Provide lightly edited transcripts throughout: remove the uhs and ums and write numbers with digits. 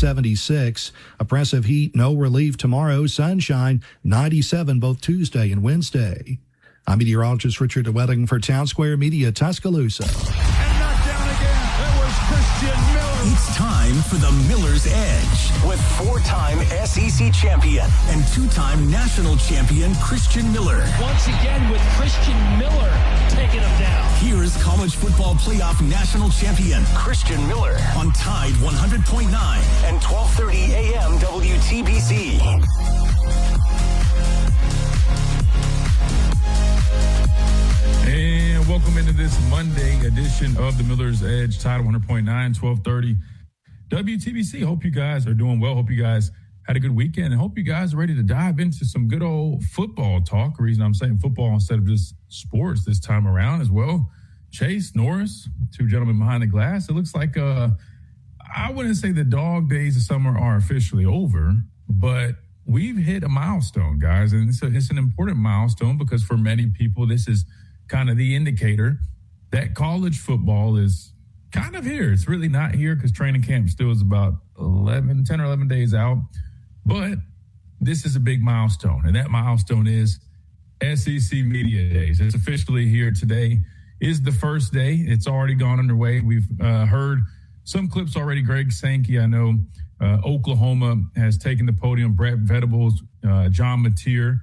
76. Oppressive heat, no relief tomorrow. Sunshine, 97 both Tuesday and Wednesday. I'm meteorologist Richard DeWetting for Town Square Media, Tuscaloosa. And knocked down again. That was Christian Miller. It's time for the Miller's Edge with four-time SEC champion and two-time national champion Christian Miller. Once again with Christian Miller taking him down. Here's college football playoff national champion Christian Miller on Tide 100.9 and 12:30 a.m. WTBC. And welcome into this Monday edition of the Miller's Edge, Tide 100.9, 12:30 WTBC. Hope you guys are doing well. Hope you guys had a good weekend, and hope you guys are ready to dive into some good old football talk. The reason I'm saying football instead of just sports this time around as well. Chase, Norris, two gentlemen behind the glass. It looks like I wouldn't say the dog days of summer are officially over, but we've hit a milestone, guys, and it's an important milestone because for many people this is kind of the indicator that college football is kind of here. It's really not here because training camp still is about 10 or 11 days out. But this is a big milestone, and that milestone is SEC Media Days. It's officially here. Today is the first day. It's already gone underway. We've heard some clips already. Greg Sankey, I know Oklahoma has taken the podium. Brett Venables, John Mateer.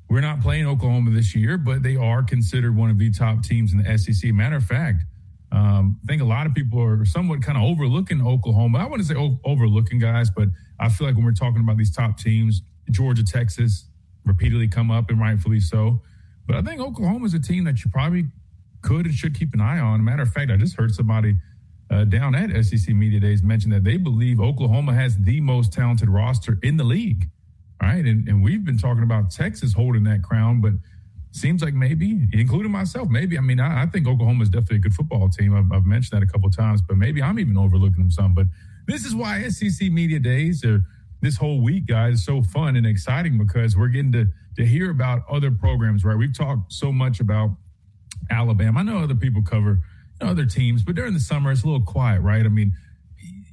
We're not playing Oklahoma this year, but they are considered one of the top teams in the SEC. Matter of fact, I think a lot of people are somewhat kind of overlooking Oklahoma. I wouldn't say overlooking, guys, but I feel like when we're talking about these top teams, Georgia, Texas repeatedly come up, and rightfully so. But I think Oklahoma is a team that you probably could and should keep an eye on. Matter of fact, I just heard somebody down at SEC Media Days mention that they believe Oklahoma has the most talented roster in the league. All right, and we've been talking about Texas holding that crown, but seems like maybe, including myself, maybe. I mean, I think Oklahoma is definitely a good football team. I've mentioned that a couple of times, but maybe I'm even overlooking them some. But this is why SEC Media Days, or this whole week, guys, is so fun and exciting because we're getting to hear about other programs, right? We've talked so much about Alabama. I know other people cover other teams, but during the summer, it's a little quiet, right? I mean,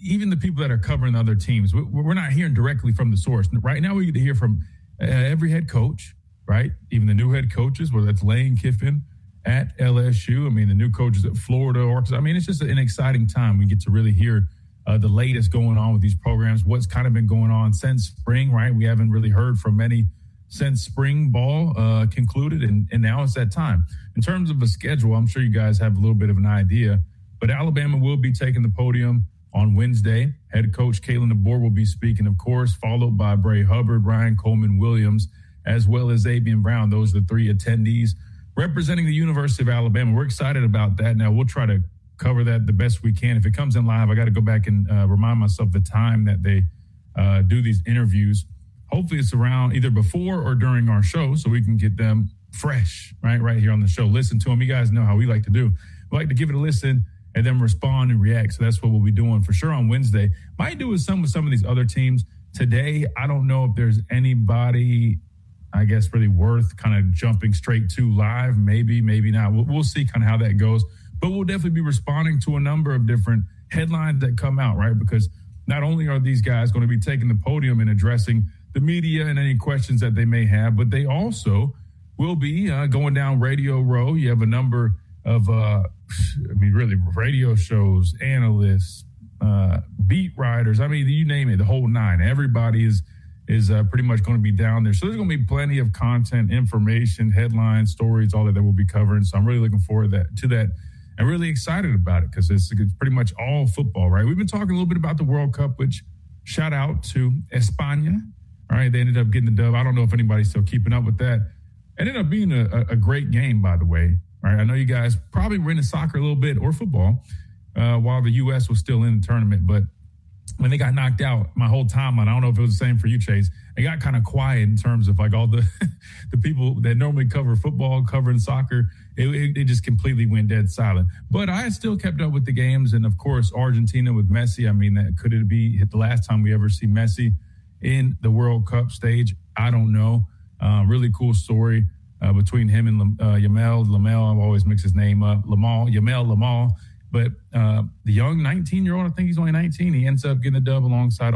even the people that are covering other teams, we're not hearing directly from the source. Right now, we get to hear from every head coach, right? Even the new head coaches, whether that's Lane Kiffin at LSU. I mean, the new coaches at Florida, Arkansas. I mean, it's just an exciting time. We get to really hear the latest going on with these programs, what's kind of been going on since spring, right? We haven't really heard from many since spring ball concluded, and now it's that time. In terms of a schedule, I'm sure you guys have a little bit of an idea, but Alabama will be taking the podium on Wednesday. Head coach Kalen DeBoer will be speaking, of course, followed by Bray Hubbard, Ryan Coleman-Williams, as well as Xavier Brown. Those are the three attendees representing the University of Alabama. We're excited about that. Now, we'll try to cover that the best we can. If it comes in live, I got to go back and remind myself the time that they do these interviews. Hopefully it's around either before or during our show so we can get them fresh, right here on the show. Listen to them. You guys know how we like to do. We like to give it a listen and then respond and react. So that's what we'll be doing for sure on Wednesday. Might do with some of these other teams. Today, I don't know if there's anybody, I guess, really worth kind of jumping straight to live. Maybe, maybe not. We'll see kind of how that goes. But we'll definitely be responding to a number of different headlines that come out, right? Because not only are these guys going to be taking the podium and addressing the media and any questions that they may have, but they also will be going down Radio Row. You have a number of, really radio shows, analysts, beat writers. I mean, you name it, the whole nine. Everybody is pretty much going to be down there. So there's going to be plenty of content, information, headlines, stories, all that we'll be covering. So I'm really looking forward to that. I'm really excited about it because it's pretty much all football, right? We've been talking a little bit about the World Cup, which shout out to España. All right, they ended up getting the dub. I don't know if anybody's still keeping up with that. It ended up being a great game, by the way. All right, I know you guys probably were into soccer a little bit or football while the U.S. was still in the tournament. But when they got knocked out, my whole timeline, I don't know if it was the same for you, Chase, it got kind of quiet in terms of like all the people that normally cover football, covering soccer. It just completely went dead silent. But I still kept up with the games. And, of course, Argentina with Messi. I mean, could it be the last time we ever see Messi in the World Cup stage? I don't know. Really cool story between him and Yamel Lamel. I always mix his name up. Yamel Lamel. But the young 19-year-old, I think he's only 19, he ends up getting the dub alongside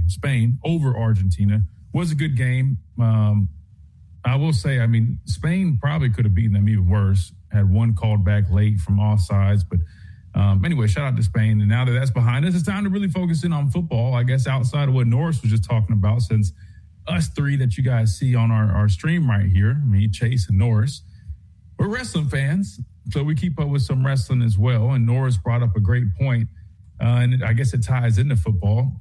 Spain over Argentina. Was a good game. I will say, I mean, Spain probably could have beaten them even worse, had one called back late from offsides. But anyway, shout out to Spain. And now that that's behind us, it's time to really focus in on football, I guess, outside of what Norris was just talking about, since us three that you guys see on our stream right here, me, Chase, and Norris, we're wrestling fans. So we keep up with some wrestling as well. And Norris brought up a great point, and I guess it ties into football.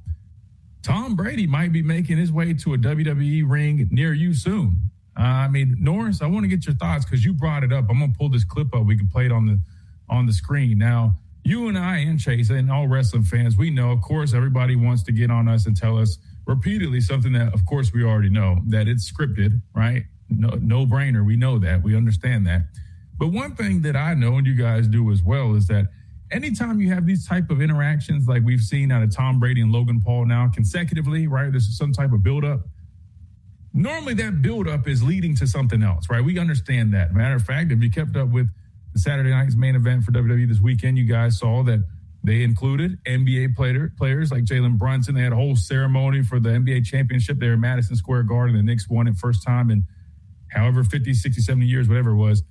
Tom Brady might be making his way to a WWE ring near you soon. I mean, Norris, I want to get your thoughts because you brought it up. I'm going to pull this clip up. We can play it on the screen. Now, you and I and Chase and all wrestling fans, we know, of course, everybody wants to get on us and tell us repeatedly something that, of course, we already know, that it's scripted, right? No brainer. We know that. We understand that. But one thing that I know and you guys do as well is that anytime you have these type of interactions like we've seen out of Tom Brady and Logan Paul now consecutively, right, there's some type of buildup. Normally that buildup is leading to something else, right? We understand that. Matter of fact, if you kept up with the Saturday night's main event for WWE this weekend, you guys saw that they included NBA players like Jalen Brunson. They had a whole ceremony for the NBA championship there in Madison Square Garden. The Knicks won it first time in however 50, 60, 70 years, whatever it was.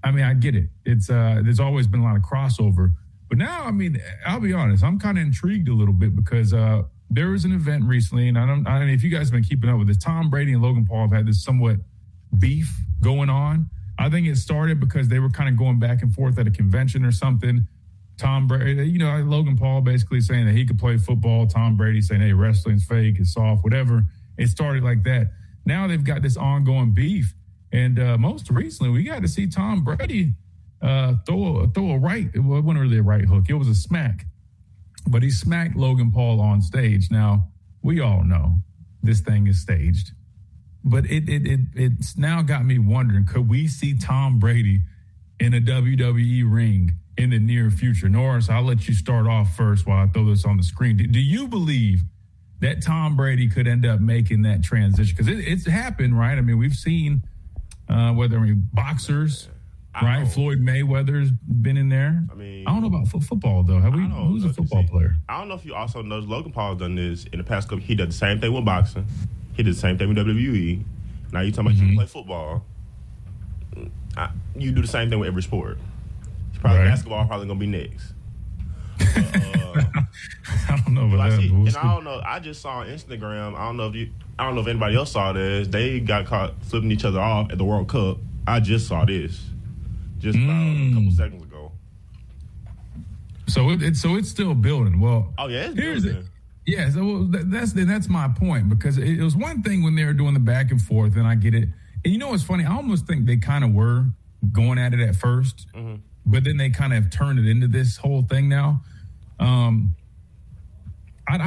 I mean, I get it. It's there's always been a lot of crossover. But now, I mean, I'll be honest, I'm kind of intrigued a little bit because there was an event recently, and I don't know if you guys have been keeping up with this. Tom Brady and Logan Paul have had this somewhat beef going on. I think it started because they were kind of going back and forth at a convention or something. Tom Brady, Logan Paul basically saying that he could play football. Tom Brady saying, hey, wrestling's fake, it's soft, whatever. It started like that. Now they've got this ongoing beef. And most recently, we got to see Tom Brady throw a right. It wasn't really a right hook. It was a smack. But he smacked Logan Paul on stage. Now, we all know this thing is staged. But it's now got me wondering, could we see Tom Brady in a WWE ring in the near future? Norris, I'll let you start off first while I throw this on the screen. Do you believe that Tom Brady could end up making that transition? Because it's happened, right? I mean, we've seen boxers, right? Floyd Mayweather's been in there. I mean, I don't know about football, though. Who's a football player? I don't know if you also know Logan Paul's done this in the past couple. He did the same thing with boxing. He did the same thing with WWE. Now you're talking about you play football. You do the same thing with every sport. Basketball probably going to be next. I don't know about that. And I don't know. I just saw on Instagram. I don't know if anybody else saw this. They got caught flipping each other off at the World Cup. I just saw this just about a couple seconds ago. So it's still building. Well, oh yeah, it's building. Yeah, so that's my point, because it was one thing when they were doing the back and forth, and I get it. And you know what's funny? I almost think they kind of were going at it at first, but then they kind of turned it into this whole thing now. I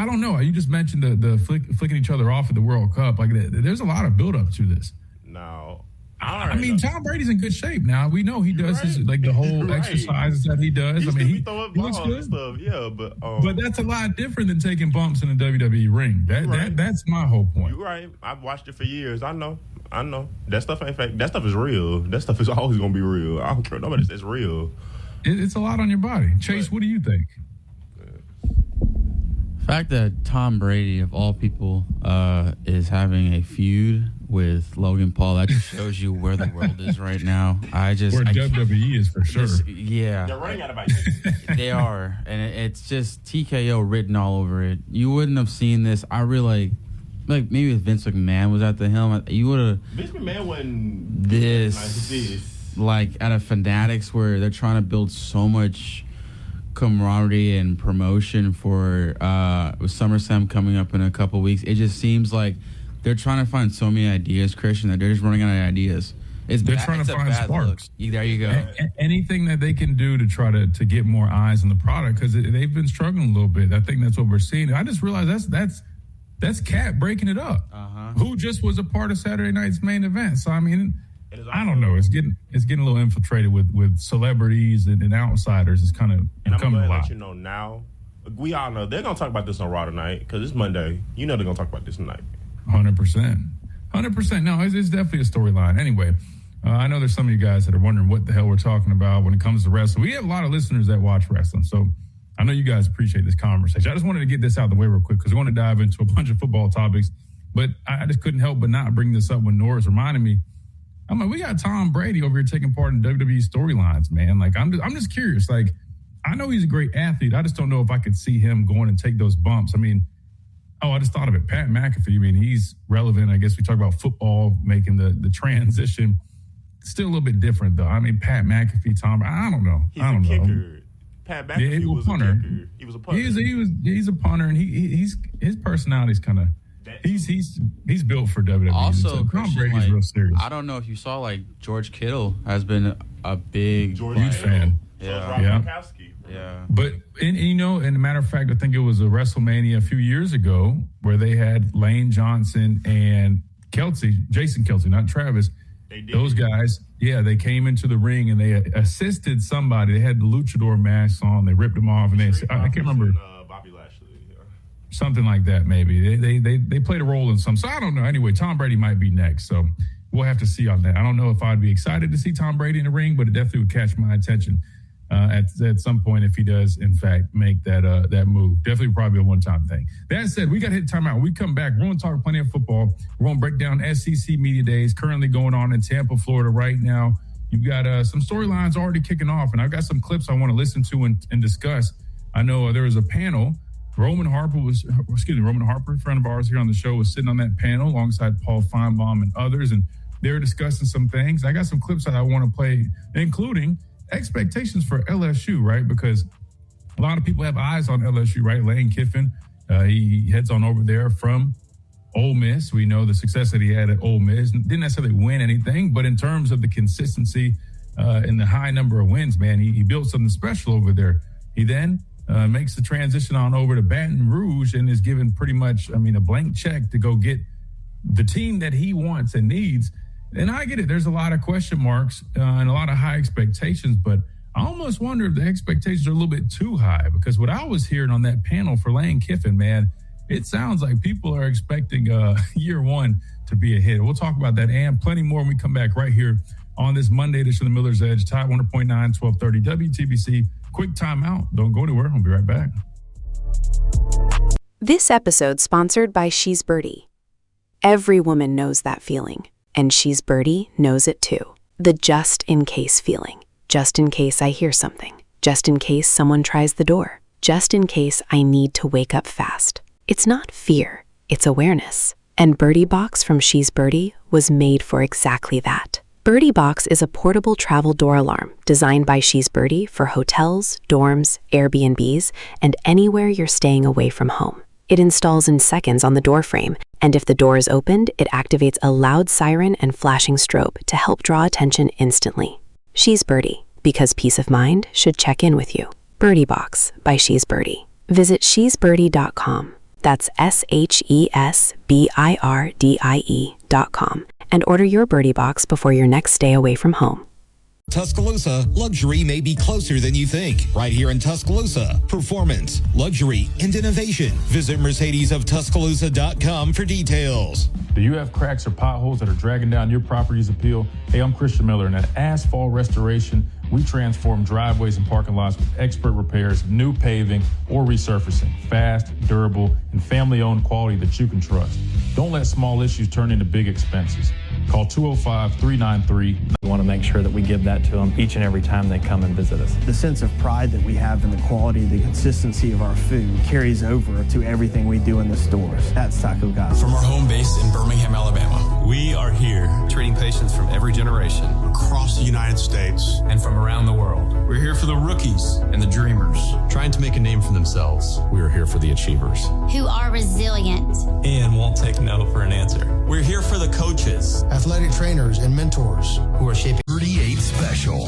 don't know. You just mentioned the flicking each other off at the World Cup. Like, there's a lot of build-up to this. No. I mean, Tom Brady's in good shape now. We know he does his, like, the whole exercises that he does. He looks good. Stuff. Yeah, but that's a lot different than taking bumps in a WWE ring. That's my whole point. You're right. I've watched it for years. I know. That stuff ain't fake. That stuff is real. That stuff is always gonna be real. I don't care. Nobody says it's real. It's a lot on your body. Chase, what do you think? The fact that Tom Brady, of all people, is having a feud with Logan Paul, that just shows you where the world is right now. Where WWE is for sure. Yeah. They're running out of They are. And it's just TKO written all over it. You wouldn't have seen this. I really like maybe if Vince McMahon was at the helm, you would have. Vince McMahon wasn't this like at a Fanatics where they're trying to build so much camaraderie and promotion for with SummerSlam coming up in a couple weeks. It just seems like they're trying to find so many ideas, Christian, that they're just running out of ideas. They're trying to find sparks. There you go. Anything that they can do to try to get more eyes on the product, because they've been struggling a little bit. I think that's what we're seeing. I just realized that's Cat breaking it up. Who just was a part of Saturday night's main event. So I mean, I don't know. It's getting a little infiltrated with celebrities and outsiders. It's kind of becoming a lot. Let you know now. We all know they're gonna talk about this on Raw tonight because it's Monday. You know they're gonna talk about this tonight. 100%. No, it's definitely a storyline. Anyway, I know there's some of you guys that are wondering what the hell we're talking about when it comes to wrestling. We have a lot of listeners that watch wrestling, so I know you guys appreciate this conversation. I just wanted to get this out of the way real quick because we want to dive into a bunch of football topics, but I just couldn't help but not bring this up when Norris reminded me. I'm like, we got Tom Brady over here taking part in WWE storylines, man. Like, I'm just curious. Like, I know he's a great athlete. I just don't know if I could see him going and take those bumps. I mean, I just thought of it. Pat McAfee, I mean, he's relevant. I guess we talk about football, making the transition. Still a little bit different, though. I mean, Pat McAfee, Tom, I don't know. He's a kicker. Pat McAfee was a punter. He was a punter. He's a punter, and his personality's kind of he's built for WWE. Also, Tom Brady's real serious. I don't know if you saw, like, George Kittle has been a big huge fan. Yeah. But and a matter of fact, I think it was a WrestleMania a few years ago where they had Lane Johnson and Jason Kelce, not Travis. Those guys, they came into the ring and they assisted somebody. They had the luchador masks on. They ripped them off, and I can't remember. Bobby Lashley, something like that. Maybe they played a role in some. So I don't know. Anyway, Tom Brady might be next. So we'll have to see on that. I don't know if I'd be excited to see Tom Brady in the ring, but it definitely would catch my attention at some point if he does, in fact, make that move. Definitely probably a one-time thing. That said, we got to hit timeout. When we come back, we're going to talk plenty of football. We're going to break down SEC Media Days currently going on in Tampa, Florida right now. You've got some storylines already kicking off, and I've got some clips I want to listen to and discuss. I know there was a panel. Roman Harper, a friend of ours here on the show, was sitting on that panel alongside Paul Feinbaum and others, and they were discussing some things. I got some clips that I want to play, including expectations for LSU, right? Because a lot of people have eyes on LSU, right? Lane Kiffin, he heads on over there from Ole Miss. We know the success that he had at Ole Miss. Didn't necessarily win anything, but in terms of the consistency and the high number of wins, man, he built something special over there. He then makes the transition on over to Baton Rouge and is given pretty much, a blank check to go get the team that he wants and needs. And I get it. There's a lot of question marks and a lot of high expectations, but I almost wonder if the expectations are a little bit too high, because what I was hearing on that panel for Lane Kiffin, man, it sounds like people are expecting year one to be a hit. We'll talk about that and plenty more when we come back right here on this Monday edition of the Miller's Edge, Tide 100.9, 1230 WTBC. Quick timeout. Don't go anywhere. I'll be right back. This episode sponsored by She's Birdie. Every woman knows that feeling. And She's Birdie knows it too. The just-in-case feeling. Just in case I hear something. Just in case someone tries the door. Just in case I need to wake up fast. It's not fear, it's awareness. And Birdie Box from She's Birdie was made for exactly that. Birdie Box is a portable travel door alarm designed by She's Birdie for hotels, dorms, Airbnbs, and anywhere you're staying away from home. It installs in seconds on the door frame, and if the door is opened, it activates a loud siren and flashing strobe to help draw attention instantly. She's Birdie, because peace of mind should check in with you. Birdie Box by She's Birdie. Visit shesbirdie.com. That's SHESBIRDIE.com and order your Birdie Box before your next stay away from home. Tuscaloosa, luxury may be closer than you think. Right here in Tuscaloosa, performance, luxury, and innovation. Visit MercedesofTuscaloosa.com for details. Do you have cracks or potholes that are dragging down your property's appeal? Hey, I'm Christian Miller, and at Asphalt Restoration, we transform driveways and parking lots with expert repairs, new paving, or resurfacing. Fast, durable, and family-owned quality that you can trust. Don't let small issues turn into big expenses. Call 205-393. We want to make sure that we give that to them each and every time they come and visit us. The sense of pride that we have in the quality, the consistency of our food carries over to everything we do in the stores. That's Taco God. From our home base in Birmingham, Alabama, we are here treating patients from every generation across the United States and from around the world. We're here for the rookies and the dreamers trying to make a name for themselves. We are here for the achievers who are resilient and won't take no for an answer. We're here for the coaches, athletic trainers, and mentors who are shaping 38 Special.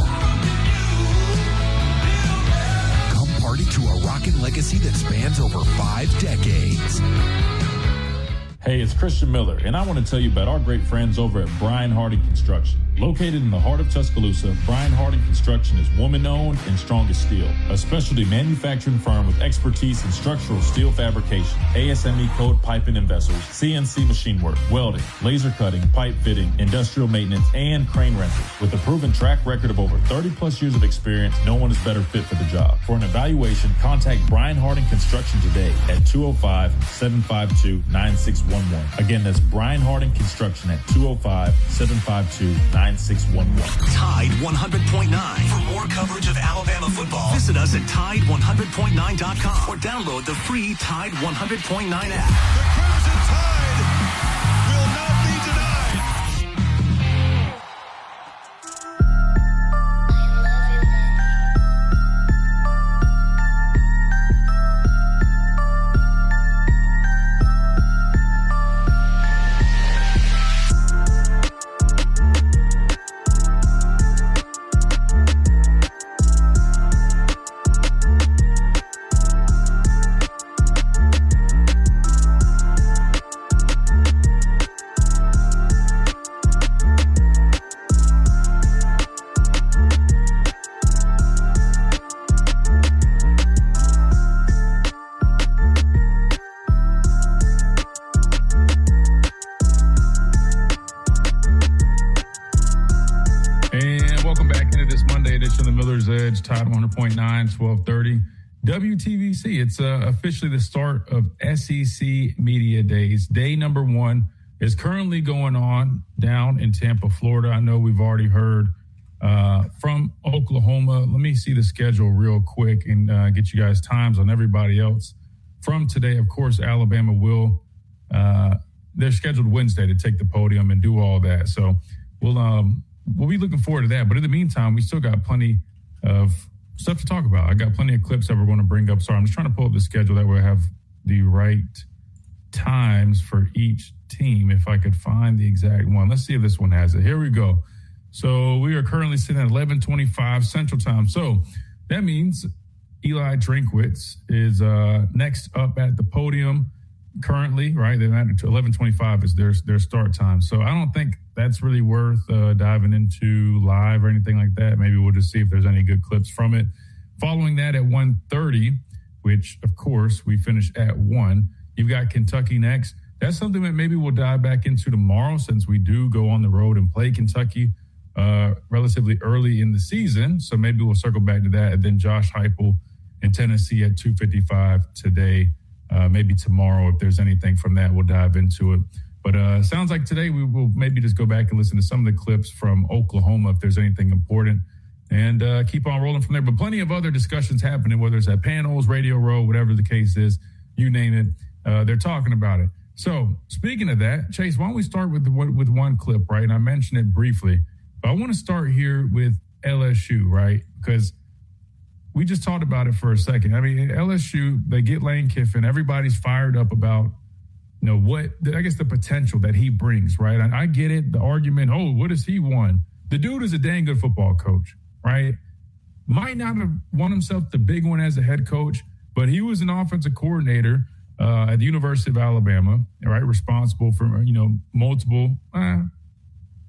Come party to a rockin' legacy that spans over 5 decades. Hey, it's Christian Miller, and I want to tell you about our great friends over at Brian Hardy Construction. Located in the heart of Tuscaloosa, Brian Harding Construction is woman-owned and strong as steel. A specialty manufacturing firm with expertise in structural steel fabrication, ASME code piping and vessels, CNC machine work, welding, laser cutting, pipe fitting, industrial maintenance, and crane rentals. With a proven track record of over 30-plus years of experience, no one is better fit for the job. For an evaluation, contact Brian Harding Construction today at 205-752-9611. Again, that's Brian Harding Construction at 205-752-9611. Tide 100.9. For more coverage of Alabama football, visit us at Tide100.9.com or download the free Tide 100.9 app. The Crimson Tide will not be denied. Tide 100.9, 1230. WTBC, it's officially the start of SEC Media Days. Day number 1 is currently going on down in Tampa, Florida. I know we've already heard from Oklahoma. Let me see the schedule real quick and get you guys times on everybody else. From today, of course, Alabama will, they're scheduled Wednesday to take the podium and do all that. So we'll be looking forward to that. But in the meantime, we still got plenty of stuff to talk about. I got plenty of clips that we're going to bring up. Sorry, I'm just trying to pull up the schedule that way I have the right times for each team. If I could find the exact one. Let's see if this one has it. Here we go. So we are currently sitting at 11:25 Central Time. So that means Eli Drinkwitz is next up at the podium currently, right? They're at 11:25 is their start time. So I don't think that's really worth diving into live or anything like that. Maybe we'll just see if there's any good clips from it. Following that at 1:30, which of course we finish at 1, you've got Kentucky next. That's something that maybe we'll dive back into tomorrow since we do go on the road and play Kentucky relatively early in the season. So maybe we'll circle back to that. And then Josh Heupel in Tennessee at 2:55 today. Maybe tomorrow, if there's anything from that, we'll dive into it. But sounds like today we will maybe just go back and listen to some of the clips from Oklahoma if there's anything important and keep on rolling from there. But plenty of other discussions happening, whether it's at panels, Radio Row, whatever the case is, you name it, they're talking about it. So speaking of that, Chase, why don't we start with one clip, right? And I mentioned it briefly, but I want to start here with LSU, right? Because we just talked about it for a second. I mean, LSU, they get Lane Kiffin. Everybody's fired up about, the potential that he brings, right? I get it. The argument, what has he won? The dude is a dang good football coach, right? Might not have won himself the big one as a head coach, but he was an offensive coordinator at the University of Alabama, right? Responsible for, multiple,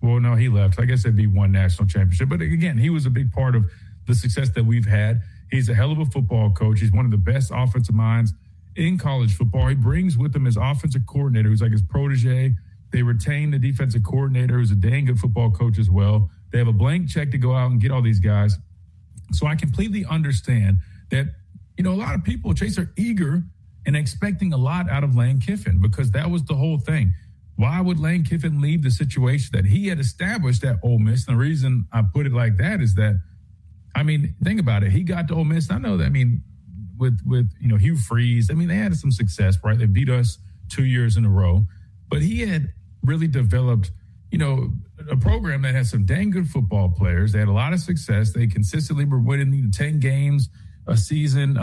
he left. I guess it'd be one national championship. But again, he was a big part of the success that we've had. He's a hell of a football coach. He's one of the best offensive minds in college football. He brings with him his offensive coordinator, who's like his protege. They retain the defensive coordinator, who's a dang good football coach as well. They have a blank check to go out and get all these guys. So I completely understand that, a lot of people, Chase, are eager and expecting a lot out of Lane Kiffin because that was the whole thing. Why would Lane Kiffin leave the situation that he had established at Ole Miss? And the reason I put it like that is that, think about it. He got to Ole Miss. I know that, with Hugh Freeze, they had some success, right? They beat us 2 years in a row. But he had really developed, a program that has some dang good football players. They had a lot of success. They consistently were winning 10 games a season.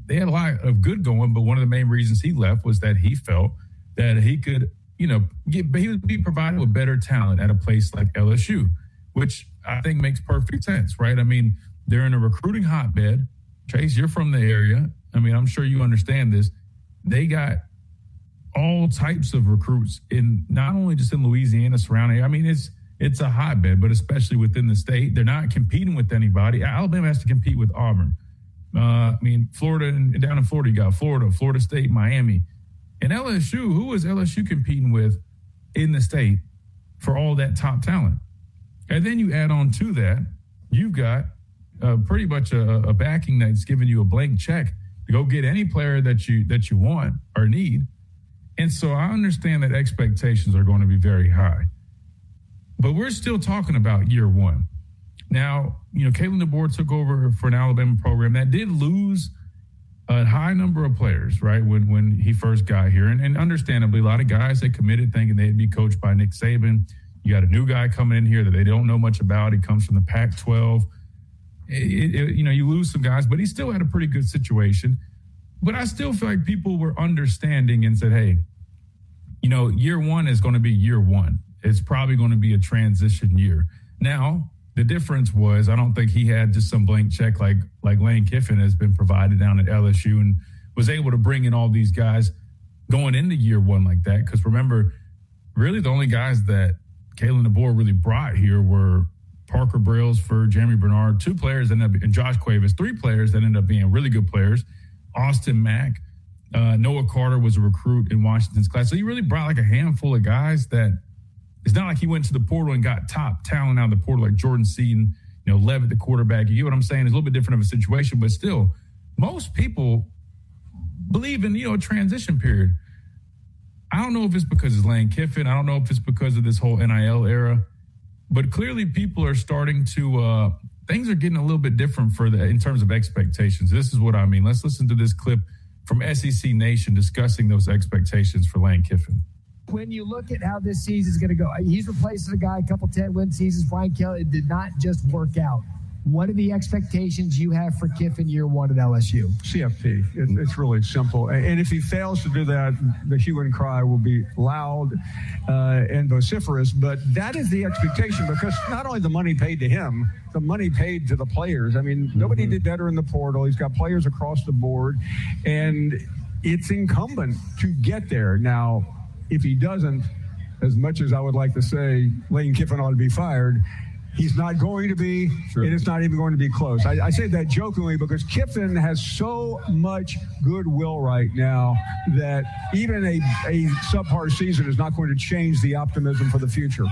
They had a lot of good going, but one of the main reasons he left was that he felt that he could, he would be provided with better talent at a place like LSU, which I think makes perfect sense, right? They're in a recruiting hotbed. Chase, you're from the area. I'm sure you understand this. They got all types of recruits in not only just in Louisiana surrounding. it's a hotbed, but especially within the state, they're not competing with anybody. Alabama has to compete with Auburn. Florida, and down in Florida, you got Florida State, Miami. And LSU, who is LSU competing with in the state for all that top talent? And then you add on to that, you've got pretty much a backing that's giving you a blank check to go get any player that you want or need. And so I understand that expectations are going to be very high. But we're still talking about year one. Now, Kalen DeBoer took over for an Alabama program that did lose a high number of players, right, when he first got here. And understandably, a lot of guys that committed thinking they'd be coached by Nick Saban. You got a new guy coming in here that they don't know much about. He comes from the Pac-12. You lose some guys, but he still had a pretty good situation. But I still feel like people were understanding and said, hey, year one is going to be year one. It's probably going to be a transition year. Now, the difference was I don't think he had just some blank check like Lane Kiffin has been provided down at LSU and was able to bring in all these guys going into year one like that. Because remember, really the only guys that Kalen DeBoer really brought here were Parker Brailsford, Jeremy Bernard, 2 players, and Josh Cuevas, 3 players that ended up being really good players. Austin Mack, Noah Carter was a recruit in Washington's class. So he really brought like a handful of guys that it's not like he went to the portal and got top talent out of the portal like Jordan Seaton, Levitt, the quarterback. You get what I'm saying? It's a little bit different of a situation, but still, most people believe in, a transition period. I don't know if it's because it's Lane Kiffin. I don't know if it's because of this whole NIL era, but clearly people are starting to, things are getting a little bit different in terms of expectations. This is what I mean. Let's listen to this clip from SEC Nation discussing those expectations for Lane Kiffin. When you look at how this season is going to go, he's replacing a guy, a couple 10-win seasons. Brian Kelly, it did not just work out. What are the expectations you have for Kiffin year one at LSU? CFP. It's really simple. And if he fails to do that, the hue and cry will be loud and vociferous. But that is the expectation because not only the money paid to him, the money paid to the players. I mean, nobody did better in the portal. He's got players across the board. And it's incumbent to get there. Now, if he doesn't, as much as I would like to say Lane Kiffin ought to be fired, he's not going to be, and it's not even going to be close. I say that jokingly because Kiffin has so much goodwill right now that even a subpar season is not going to change the optimism for the future.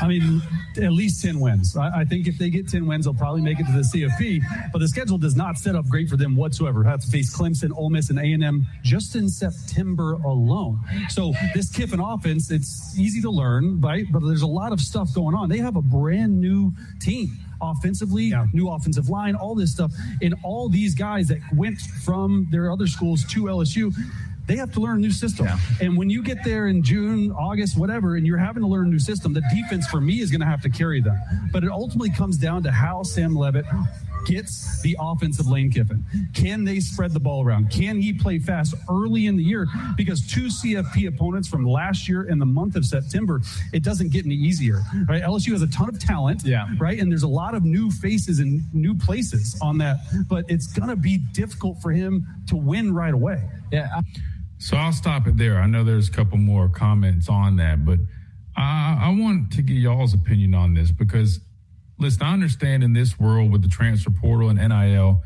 I mean, at least 10 wins. I think if they get 10 wins, they'll probably make it to the CFP. But the schedule does not set up great for them whatsoever. Have to face Clemson, Ole Miss, and A&M just in September alone. So this Kiffin offense, it's easy to learn, right? But there's a lot of stuff going on. They have a brand new team. Offensively, new offensive line, all this stuff. And all these guys that went from their other schools to LSU, they have to learn a new system. Yeah. And when you get there in June, August, whatever, and you're having to learn a new system, the defense for me is going to have to carry them. But it ultimately comes down to how Sam Levitt gets the offensive Lane Kiffin. Can they spread the ball around? Can he play fast early in the year? Because 2 CFP opponents from last year in the month of September, it doesn't get any easier, right? LSU has a ton of talent, right? And there's a lot of new faces and new places on that, but it's going to be difficult for him to win right away. So I'll stop it there. I know there's a couple more comments on that, but I want to get y'all's opinion on this because, listen, I understand in this world with the transfer portal and NIL,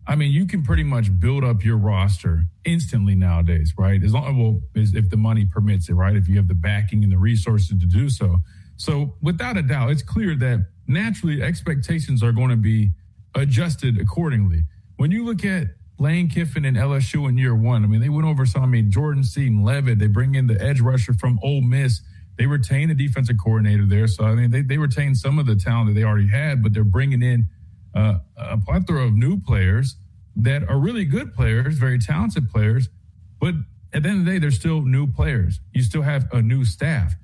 I mean, you can pretty much build up your roster instantly nowadays, right? As long as if the money permits it, right? If you have the backing and the resources to do so. So without a doubt, it's clear that naturally expectations are going to be adjusted accordingly. When you look at Lane Kiffin and LSU in year one, I mean, they went over Jordan Seaton, Levitt. They bring in the edge rusher from Ole Miss. They retain the defensive coordinator there. So, I mean, they retain some of the talent that they already had, but they're bringing in a plethora of new players that are really good players, very talented players. But at the end of the day, they're still new players. You still have a new staff.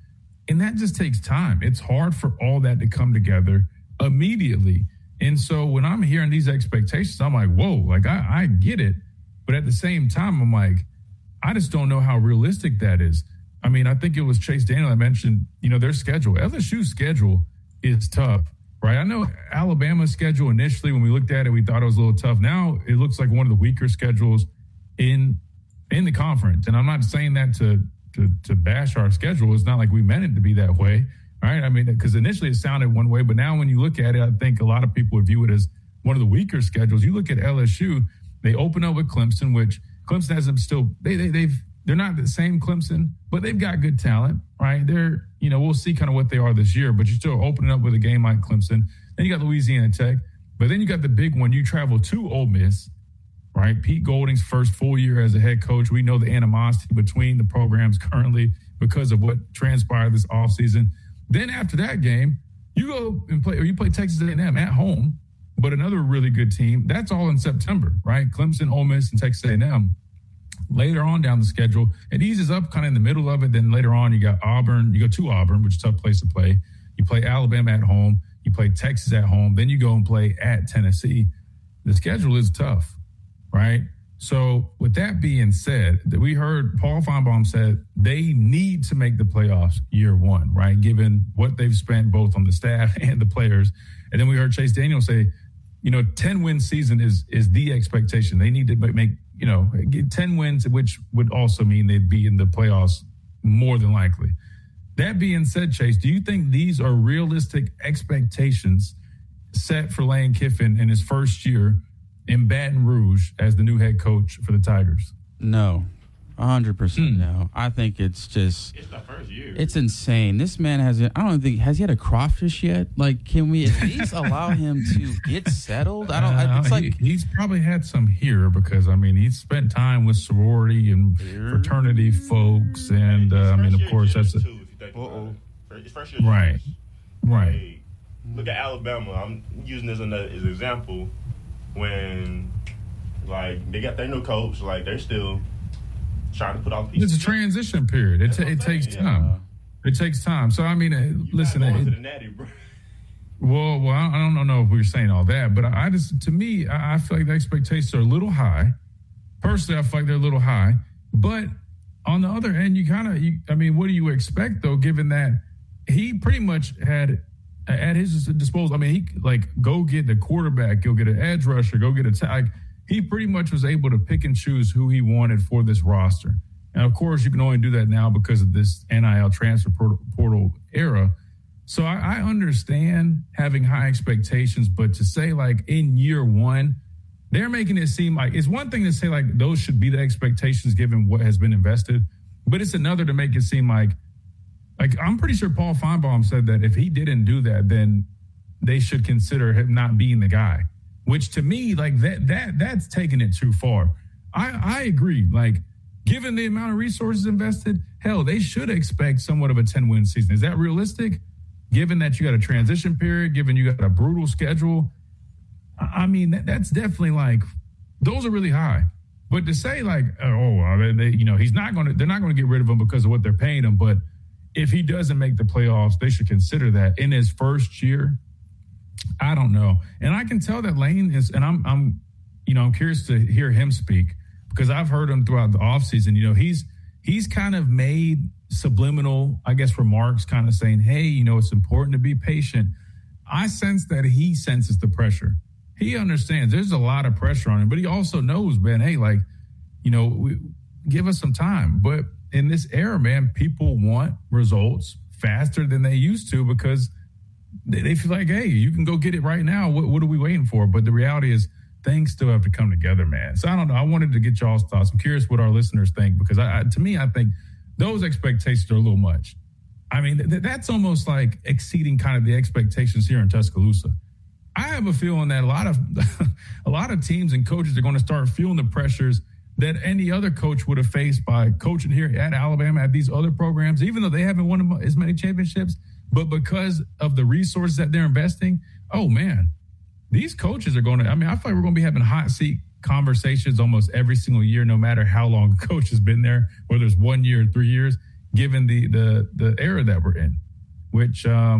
And that just takes time. It's hard for all that to come together immediately. And so when I'm hearing these expectations, I'm like, whoa, like I get it. But at the same time, I'm like, I just don't know how realistic that is. I mean, I think it was Chase Daniel that mentioned, their schedule. LSU's schedule is tough, right? I know Alabama's schedule initially, when we looked at it, we thought it was a little tough. Now it looks like one of the weaker schedules in the conference. And I'm not saying that to bash our schedule. It's not like we meant it to be that way. right? I mean, because initially it sounded one way, but now when you look at it, I think a lot of people would view it as one of the weaker schedules. You look at LSU, they open up with Clemson, which Clemson hasn't still they're not the same Clemson, but they've got good talent, right? They're, we'll see kind of what they are this year, but you're still opening up with a game like Clemson. Then you got Louisiana Tech, but then you got the big one. You travel to Ole Miss, right? Pete Golding's first full year as a head coach. We know the animosity between the programs currently because of what transpired this offseason. Then after that game, you go and play Texas A&M at home, but another really good team. That's all in September, right? Clemson, Ole Miss, and Texas A&M. Later on down the schedule, it eases up kind of in the middle of it. Then later on, you got Auburn. You go to Auburn, which is a tough place to play. You play Alabama at home. You play Texas at home. Then you go and play at Tennessee. The schedule is tough, right? So with that being said, we heard Paul Feinbaum said they need to make the playoffs year one, right? Given what they've spent both on the staff and the players. And then we heard Chase Daniel say, 10-win season is the expectation. They need to get 10 wins, which would also mean they'd be in the playoffs more than likely. That being said, Chase, do you think these are realistic expectations set for Lane Kiffin in his first year in Baton Rouge as the new head coach for the Tigers? No, 100% no. I think it's just... It's the first year. It's insane. This man has he had a crawfish yet? Like, can we at least allow him to get settled? He's probably had some here because, he's spent time with sorority and fraternity folks. And, of course, that's... His first year. Right. Like, look at Alabama. I'm using this as an example. When, they got their new coach, they're still trying to put all the pieces. It's a transition period. It takes time. It takes time. So, listen. Well, I don't know if we were saying all that, but I feel like the expectations are a little high. Personally, I feel like they're a little high. But on the other end, what do you expect, though, given that he pretty much had at his disposal, he go get the quarterback, go get an edge rusher, go get a tag. He pretty much was able to pick and choose who he wanted for this roster. And of course, you can only do that now because of this NIL transfer portal era. So I understand having high expectations, but to say in year one, they're making it seem like it's one thing to say those should be the expectations given what has been invested, but it's another to make it seem like I'm pretty sure Paul Feinbaum said that if he didn't do that, then they should consider him not being the guy, which to me, that's taking it too far. I agree. Given the amount of resources invested, hell, they should expect somewhat of a 10-win season. Is that realistic? Given that you got a transition period, given you got a brutal schedule, that's definitely those are really high. But to say he's not going to, they're not going to get rid of him because of what they're paying him, but if he doesn't make the playoffs, they should consider that in his first year. I don't know. And I can tell that Lane is, and I'm curious to hear him speak because I've heard him throughout the offseason. He's kind of made subliminal, remarks kind of saying, hey, it's important to be patient. I sense that he senses the pressure. He understands there's a lot of pressure on him, but he also knows, man, hey, give us some time. But in this era, man, people want results faster than they used to because they feel like, hey, you can go get it right now. What are we waiting for? But the reality is things still have to come together, man. So I don't know. I wanted to get y'all's thoughts. I'm curious what our listeners think because to me, I think those expectations are a little much. That's almost like exceeding kind of the expectations here in Tuscaloosa. I have a feeling that a lot of teams and coaches are going to start feeling the pressures that any other coach would have faced by coaching here at Alabama at these other programs, even though they haven't won as many championships. But because of the resources that they're investing, oh, man, these coaches are going to – I feel like we're going to be having hot seat conversations almost every single year, no matter how long a coach has been there, whether it's 1 year or 3 years, given the era that we're in, which I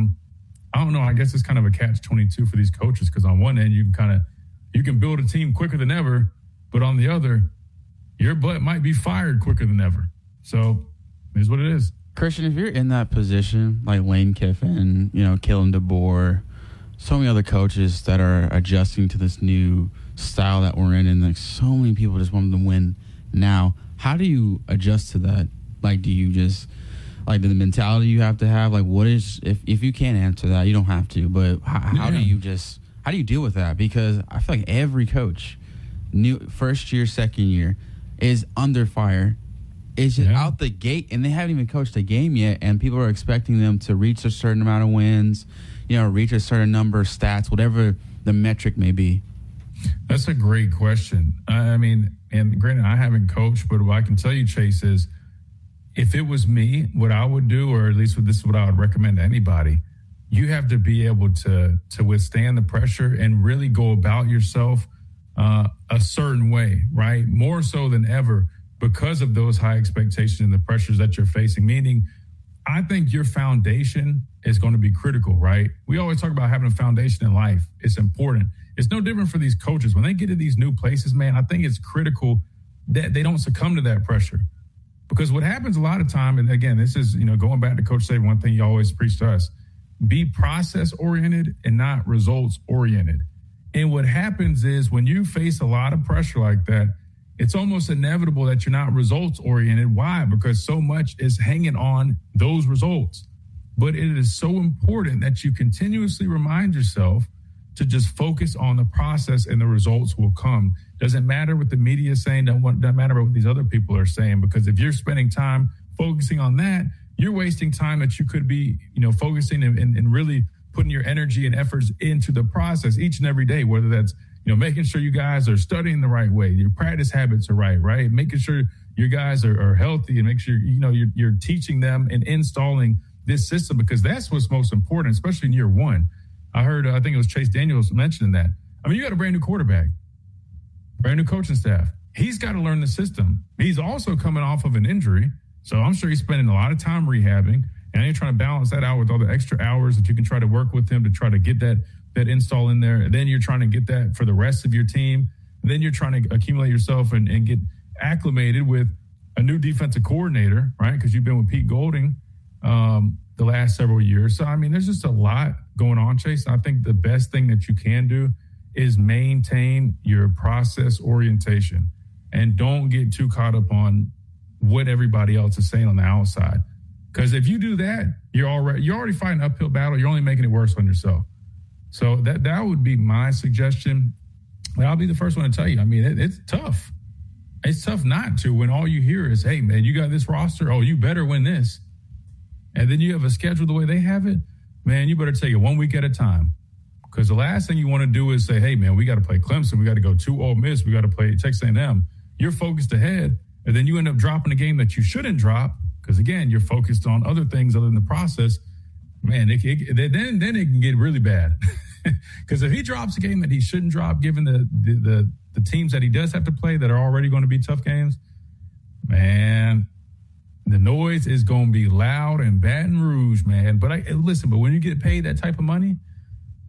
don't know. I guess it's kind of a catch-22 for these coaches because on one end, you can build a team quicker than ever, but on the other – your butt might be fired quicker than ever. So, here's what it is. Christian, if you're in that position, like Lane Kiffin, Kellen DeBoer, so many other coaches that are adjusting to this new style that we're in, and so many people just want them to win now. How do you adjust to that? Do you just like the mentality you have to have? Like, what is, if you can't answer that, you don't have to, but how do you deal with that? Because I feel like every coach, first year, second year, is under fire. It's just out the gate, and they haven't even coached a game yet, and people are expecting them to reach a certain amount of wins, reach a certain number of stats, whatever the metric may be. That's a great question. I mean, and granted, I haven't coached, but what I can tell you, Chase, is if it was me, what I would do, or at least this is what I would recommend to anybody, you have to be able to withstand the pressure and really go about yourself a certain way, right? More so than ever because of those high expectations and the pressures that you're facing. Meaning, I think your foundation is going to be critical, right? We always talk about having a foundation in life. It's important. It's no different for these coaches. When they get to these new places, man, I think it's critical that they don't succumb to that pressure. Because what happens a lot of time, and again, this is, going back to Coach Saban, one thing you always preach to us, be process-oriented and not results-oriented. And what happens is when you face a lot of pressure like that, it's almost inevitable that you're not results-oriented. Why? Because so much is hanging on those results. But it is so important that you continuously remind yourself to just focus on the process and the results will come. Doesn't matter what the media is saying, doesn't matter what these other people are saying, because if you're spending time focusing on that, you're wasting time that you could be, focusing and really putting your energy and efforts into the process each and every day, whether that's, making sure you guys are studying the right way, your practice habits are right? Making sure your guys are healthy and make sure, you're teaching them and installing this system, because that's what's most important, especially in year one. I heard, I think it was Chase Daniels mentioning that. I mean, you got a brand new quarterback, brand new coaching staff. He's got to learn the system. He's also coming off of an injury. So I'm sure he's spending a lot of time rehabbing, and you're trying to balance that out with all the extra hours that you can try to work with him to try to get that install in there. And then you're trying to get that for the rest of your team. And then you're trying to accumulate yourself and get acclimated with a new defensive coordinator, right? Because you've been with Pete Golding the last several years. So, I mean, there's just a lot going on, Chase. I think the best thing that you can do is maintain your process orientation and don't get too caught up on what everybody else is saying on the outside. Because if you do that, you're already fighting an uphill battle. You're only making it worse on yourself. So that would be my suggestion. And I'll be the first one to tell you, I mean, it's tough. It's tough not to when all you hear is, hey, man, you got this roster. Oh, you better win this. And then you have a schedule the way they have it. Man, you better take it 1 week at a time. Because the last thing you want to do is say, hey, man, we got to play Clemson. We got to go to Ole Miss. We got to play Texas A&M. You're focused ahead, and then you end up dropping a game that you shouldn't drop because, again, you're focused on other things other than the process. Man, then it can get really bad. Because if he drops a game that he shouldn't drop, given the teams that he does have to play that are already going to be tough games, man, the noise is going to be loud in Baton Rouge, man. But listen, when you get paid that type of money,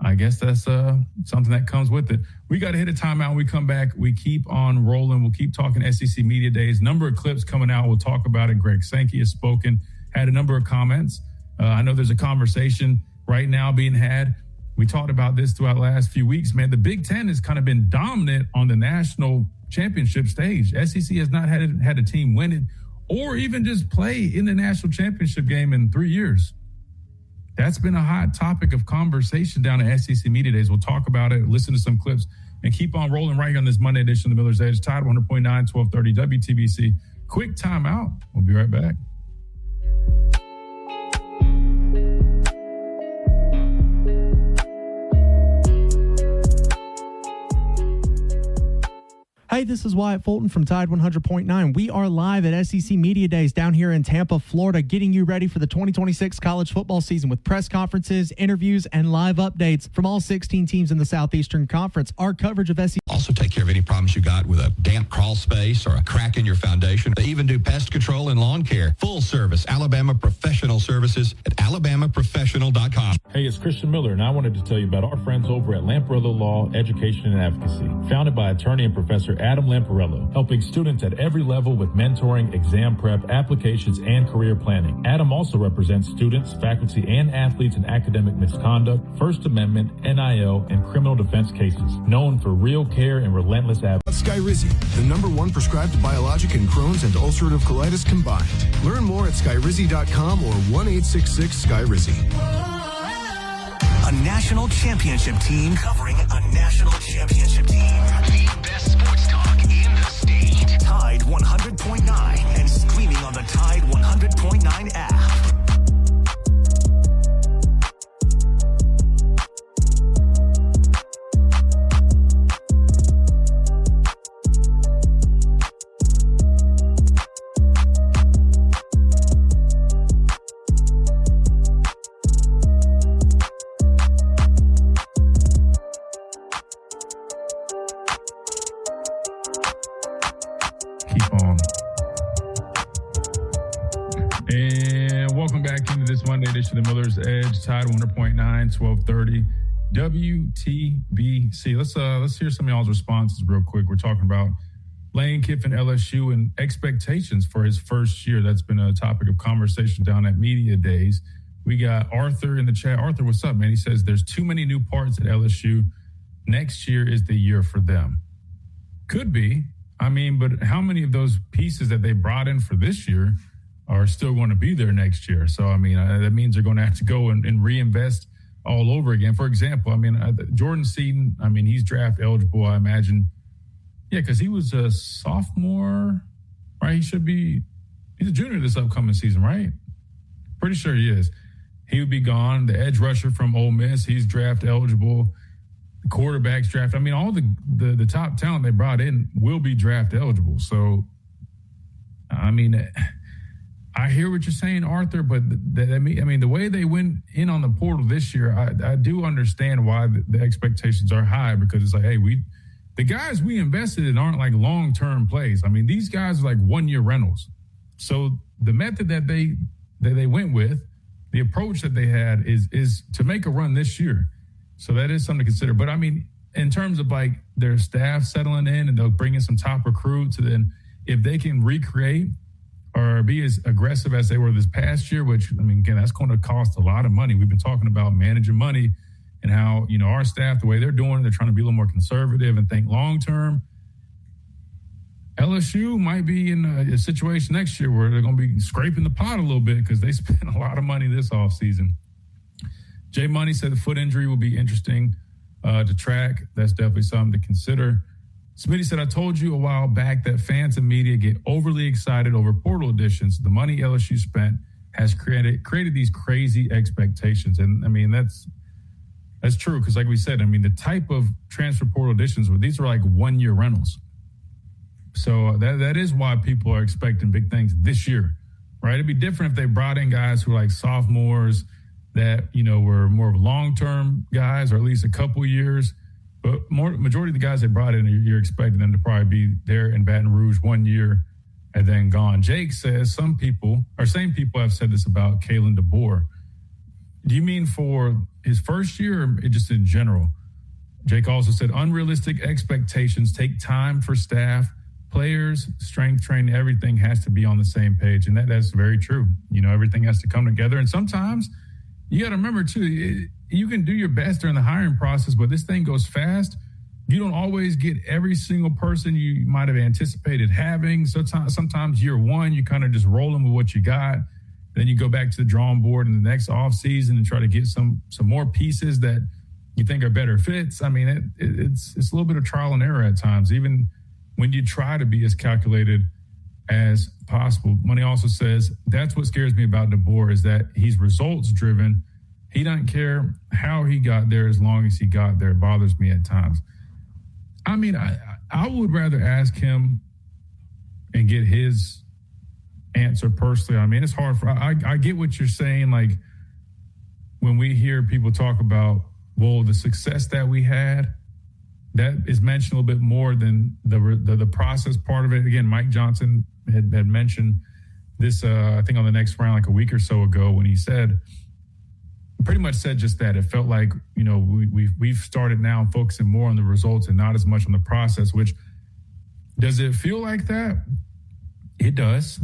I guess that's something that comes with it. We got to hit a timeout. When we come back, we keep on rolling. We'll keep talking SEC Media Days. Number of clips coming out. We'll talk about it. Greg Sankey has spoken, had a number of comments. I know there's a conversation right now being had. We talked about this throughout the last few weeks, man. The Big Ten has kind of been dominant on the national championship stage. SEC has not had a team win it or even just play in the national championship game in 3 years. That's been a hot topic of conversation down at SEC Media Days. We'll talk about it, listen to some clips, and keep on rolling right here on this Monday edition of the Miller's Edge. Tide 100.9, 1230 WTBC. Quick timeout. We'll be right back. Hey, this is Wyatt Fulton from Tide 100.9. We are live at SEC Media Days down here in Tampa, Florida, getting you ready for the 2026 college football season with press conferences, interviews, and live updates from all 16 teams in the Southeastern Conference. Our coverage of SEC. Also take care of any problems you got with a damp crawl space or a crack in your foundation. They even do pest control and lawn care. Full service, Alabama Professional Services at alabamaprofessional.com. Hey, it's Christian Miller, and I wanted to tell you about our friends over at Lamprello Law, Education, and Advocacy. Founded by attorney and professor Adam Lamparello, helping students at every level with mentoring, exam prep, applications, and career planning. Adam also represents students, faculty, and athletes in academic misconduct, First Amendment, NIL, and criminal defense cases. Known for real care and relentless advocacy. Skyrizi, the #1 prescribed biologic in Crohn's and ulcerative colitis combined. Learn more at skyrizi.com or 1-866-SKYRIZI. A national championship team covering a national championship team. The best sports talk in the state. Tide 100.9 and streaming on the Tide 100.9 app. And welcome back into this Monday edition of the Miller's Edge, Tide 100.9, 1230 WTBC. Let's hear some of y'all's responses real quick. We're talking about Lane Kiffin, LSU, and expectations for his first year. That's been a topic of conversation down at Media Days. We got Arthur in the chat. Arthur, what's up, man? He says there's too many new parts at LSU. Next year is the year for them. Could be. I mean, but how many of those pieces that they brought in for this year are still going to be there next year? So, I mean, that means they're going to have to go and reinvest all over again. For example, I mean, Jordan Seaton, I mean, he's draft eligible, I imagine. Yeah, because he was a sophomore, right? He's a junior this upcoming season, right? Pretty sure he is. He would be gone. The edge rusher from Ole Miss, he's draft eligible. The quarterbacks draft. I mean, all the top talent they brought in will be draft eligible. So, I mean, I hear what you're saying, Arthur, but the way they went in on the portal this year, I do understand why the expectations are high, because it's like, hey, the guys we invested in aren't like long-term plays. I mean, these guys are like one-year rentals. So the method that they went with, the approach that they had is to make a run this year. So that is something to consider. But I mean, in terms of like their staff settling in and they'll bring in some top recruits, and then if they can recreate or be as aggressive as they were this past year, which, I mean, again, that's going to cost a lot of money. We've been talking about managing money and how, you know, our staff, the way they're doing, they're trying to be a little more conservative and think long-term. LSU might be in a situation next year where they're going to be scraping the pot a little bit because they spent a lot of money this offseason. Jay Money said the foot injury will be interesting to track. That's definitely something to consider. Smitty said, I told you a while back that fans and media get overly excited over portal additions. The money LSU spent has created these crazy expectations. And, I mean, that's true because, like we said, I mean, the type of transfer portal additions, these are like one-year rentals. So that is why people are expecting big things this year, right? It'd be different if they brought in guys who are like sophomores that, you know, were more of long-term guys or at least a couple years. But majority of the guys they brought in, you're expecting them to probably be there in Baton Rouge 1 year and then gone. Jake says same people have said this about Kalen DeBoer. Do you mean for his first year or just in general? Jake also said unrealistic expectations take time for staff, players, strength training, everything has to be on the same page. And that's very true. You know, everything has to come together. And sometimes you got to remember, too, you can do your best during the hiring process, but this thing goes fast. You don't always get every single person you might have anticipated having. Sometimes year one, you kind of just rolling with what you got. Then you go back to the drawing board in the next offseason and try to get some more pieces that you think are better fits. I mean, it's a little bit of trial and error at times, even when you try to be as calculated as possible. Money also says that's what scares me about DeBoer is that he's results driven. He doesn't care how he got there as long as he got there. It bothers me at times. I mean, I would rather ask him and get his answer personally. I mean, it's hard for I get what you're saying. Like when we hear people talk about, well, the success that we had, that is mentioned a little bit more than the process part of it. Again, Mike Johnson had mentioned this, I think on the next round, like a week or so ago, when he pretty much said just that. It felt like, you know, we've started now focusing more on the results and not as much on the process, which Does it feel like that? It does.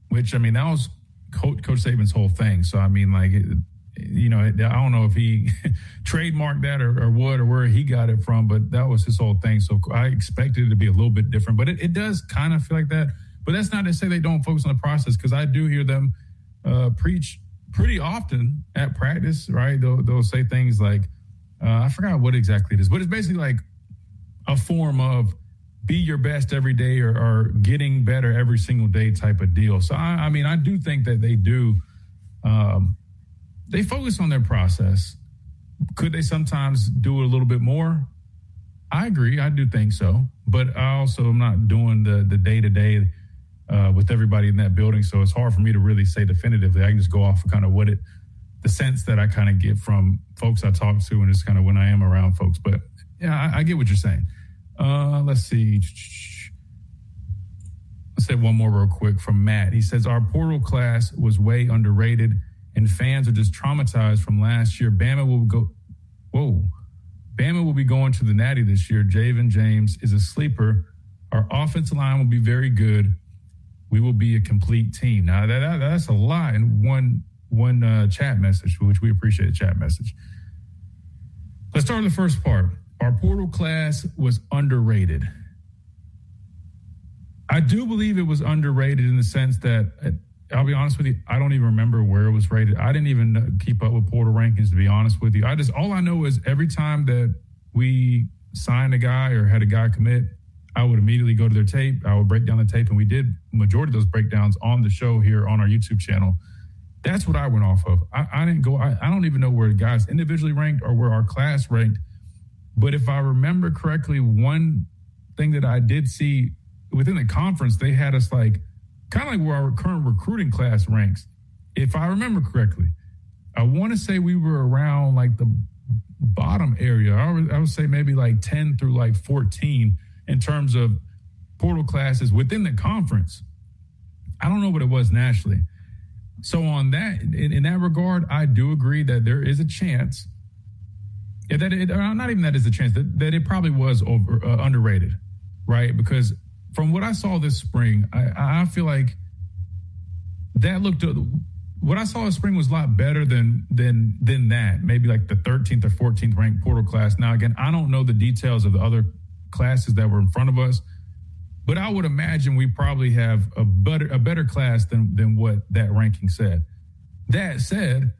Which, I mean, that was Coach Saban's whole thing. So, I mean, like, I don't know if he trademarked that or what or where he got it from, but that was his whole thing. So I expected it to be a little bit different, but it does kind of feel like that. But that's not to say they don't focus on the process, because I do hear them preach pretty often at practice, right? They'll say things like, I forgot what exactly it is, but it's basically like a form of be your best every day or getting better every single day type of deal. So, I mean, I do think that they do. They focus on their process. Could they sometimes do it a little bit more? I agree. I do think so. But I also am not doing the day-to-day with everybody in that building. So it's hard for me to really say definitively. I can just go off of kind of the sense that I kind of get from folks I talk to and just kind of when I am around folks. But yeah, I get what you're saying. Let's see. Let's say one more real quick from Matt. He says, our portal class was way underrated and fans are just traumatized from last year. Bama will be going to the Natty this year. Javen James is a sleeper. Our offensive line will be very good. We will be a complete team. Now, that's a lot in one chat message, which we appreciate the chat message. Let's start with the first part. Our portal class was underrated. I do believe it was underrated in the sense that, I'll be honest with you, I don't even remember where it was rated. I didn't even keep up with portal rankings, to be honest with you. All I know is every time that we signed a guy or had a guy commit, I would immediately go to their tape. I would break down the tape, and we did majority of those breakdowns on the show here on our YouTube channel. That's what I went off of. I didn't go. I don't even know where the guys individually ranked or where our class ranked. But if I remember correctly, one thing that I did see within the conference, they had us like kind of like where our current recruiting class ranks. If I remember correctly, I want to say we were around like the bottom area. I would say maybe like 10 through like 14 in terms of portal classes within the conference. I don't know what it was nationally. So on that, in that regard, I do agree that there is a chance not even that is a chance that it probably was underrated, right? Because from what I saw this spring, I feel like that what I saw this spring was a lot better than that. Maybe like the 13th or 14th ranked portal class. Now, again, I don't know the details of the other classes that were in front of us, but I would imagine we probably have a better class than what that ranking said. That said,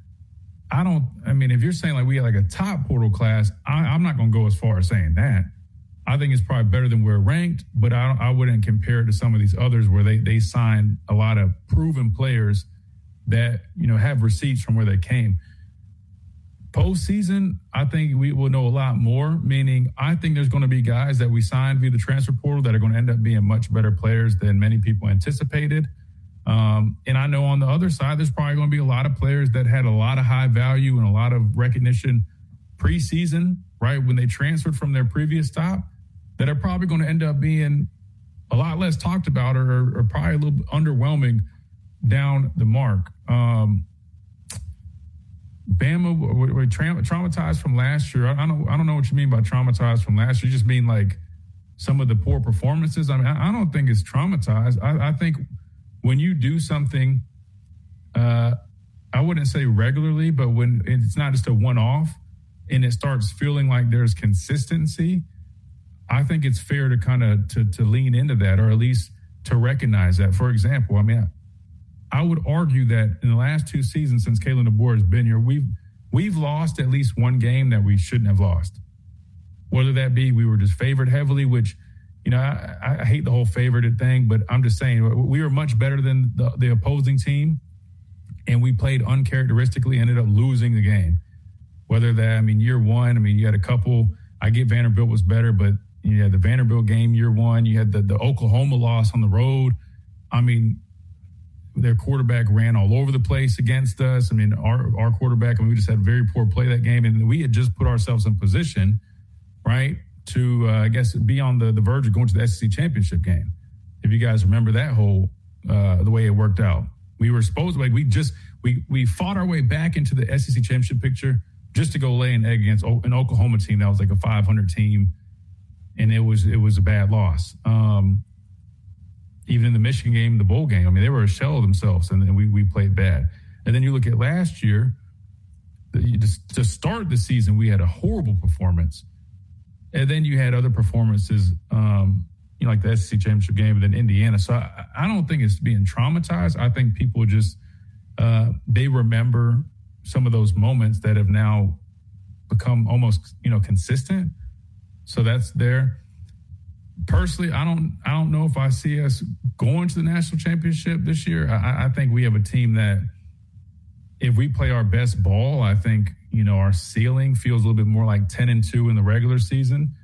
if you're saying like we had like a top portal class, I'm not going to go as far as saying that. I think it's probably better than we're ranked, but I wouldn't compare it to some of these others where they signed a lot of proven players that, have receipts from where they came. Postseason, I think we will know a lot more, meaning I think there's going to be guys that we signed via the transfer portal that are going to end up being much better players than many people anticipated. And I know on the other side, there's probably going to be a lot of players that had a lot of high value and a lot of recognition preseason, right, when they transferred from their previous stop, that are probably going to end up being a lot less talked about or probably a little bit underwhelming down the mark. Bama, we're traumatized from last year. I don't know what you mean by traumatized from last year. You just mean like some of the poor performances? I mean, I don't think it's traumatized. I think when you do something, I wouldn't say regularly, but when it's not just a one-off and it starts feeling like there's consistency, I think it's fair to kind of to lean into that, or at least to recognize that. For example, I would argue that in the last two seasons since Kalen DeBoer has been here, we've lost at least one game that we shouldn't have lost. Whether that be we were just favored heavily, which, I hate the whole favored thing, but I'm just saying we were much better than the opposing team, and we played uncharacteristically, ended up losing the game. Whether that, year one, you had a couple. I get Vanderbilt was better, but you had the Vanderbilt game year one. You had the Oklahoma loss on the road. Their quarterback ran all over the place against us. Our quarterback, we just had very poor play that game, and we had just put ourselves in position, right, to, I guess, be on the verge of going to the SEC championship game. If you guys remember that whole, the way it worked out. We were supposed to, we fought our way back into the SEC championship picture just to go lay an egg against an Oklahoma team that was like a 500 team. and it was a bad loss. Even in the Michigan game, the bowl game, I mean, they were a shell of themselves, and we played bad. And then you look at last year, to start the season, we had a horrible performance. And then you had other performances, like the SEC championship game and then Indiana. So I don't think it's being traumatized. I think people just, they remember some of those moments that have now become almost, consistent. So that's there. Personally, I don't know if I see us going to the national championship this year. I think we have a team that, if we play our best ball, I think, our ceiling feels a little bit more like 10-2 in the regular season.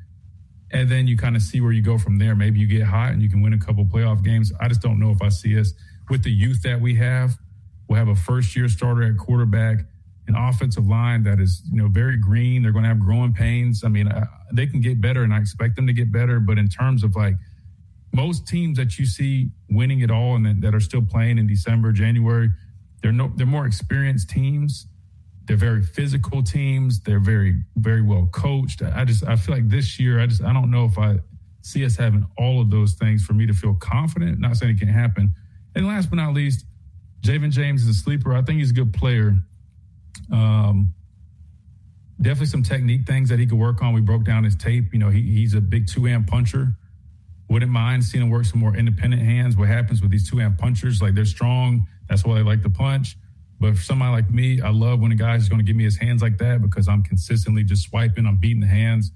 And then you kind of see where you go from there. Maybe you get hot and you can win a couple playoff games. I just don't know if I see us with the youth that we have. We'll have a first-year starter at quarterback, an offensive line that is, very green. They're going to have growing pains. I mean, they can get better, and I expect them to get better. But in terms of, most teams that you see winning it all and that are still playing in December, January, they're more experienced teams. They're very physical teams. They're very, very well coached. I feel like this year, I don't know if I see us having all of those things for me to feel confident. Not saying it can't happen. And last but not least, Javen James is a sleeper. I think he's a good player. Definitely some technique things that he could work on. We broke down his tape. He's a big two-hand puncher. Wouldn't mind seeing him work some more independent hands. What happens with these two-hand punchers, they're strong. That's why they like to punch. But for somebody like me, I love when a guy's going to give me his hands like that because I'm consistently just swiping. I'm beating the hands,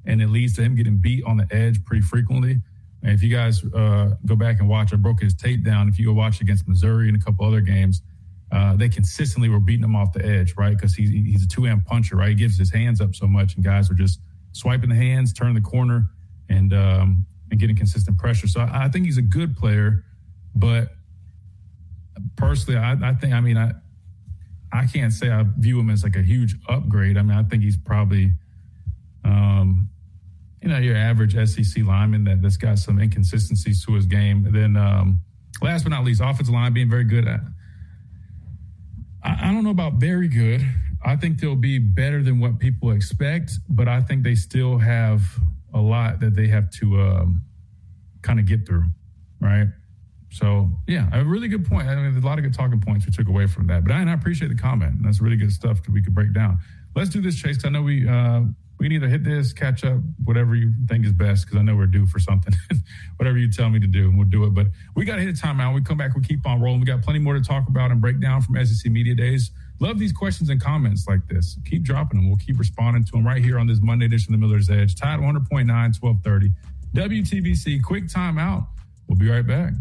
and it leads to him getting beat on the edge pretty frequently. And if you guys go back and watch, I broke his tape down. If you go watch against Missouri and a couple other games, they consistently were beating him off the edge, right? Because he's a two-hand puncher, right? He gives his hands up so much, and guys are just swiping the hands, turning the corner, and getting consistent pressure. So I think he's a good player, but personally, I can't say I view him as a huge upgrade. I mean, I think he's probably, your average SEC lineman that's got some inconsistencies to his game. And then last but not least, offensive line being very good. I don't know about very good. I think they'll be better than what people expect, but I think they still have a lot that they have to kind of get through, right? So, yeah, a really good point. I mean, there's a lot of good talking points we took away from that. But I appreciate the comment. That's really good stuff that we could break down. Let's do this, Chase, because I know we can either hit this, catch up, whatever you think is best, because I know we're due for something. Whatever you tell me to do, and we'll do it. But we got to hit a timeout. When we come back, we'll keep on rolling. We got plenty more to talk about and break down from SEC Media Days. Love these questions and comments like this. Keep dropping them. We'll keep responding to them right here on this Monday edition of the Miller's Edge. Tide 100.9, 1230. WTBC, quick timeout. We'll be right back.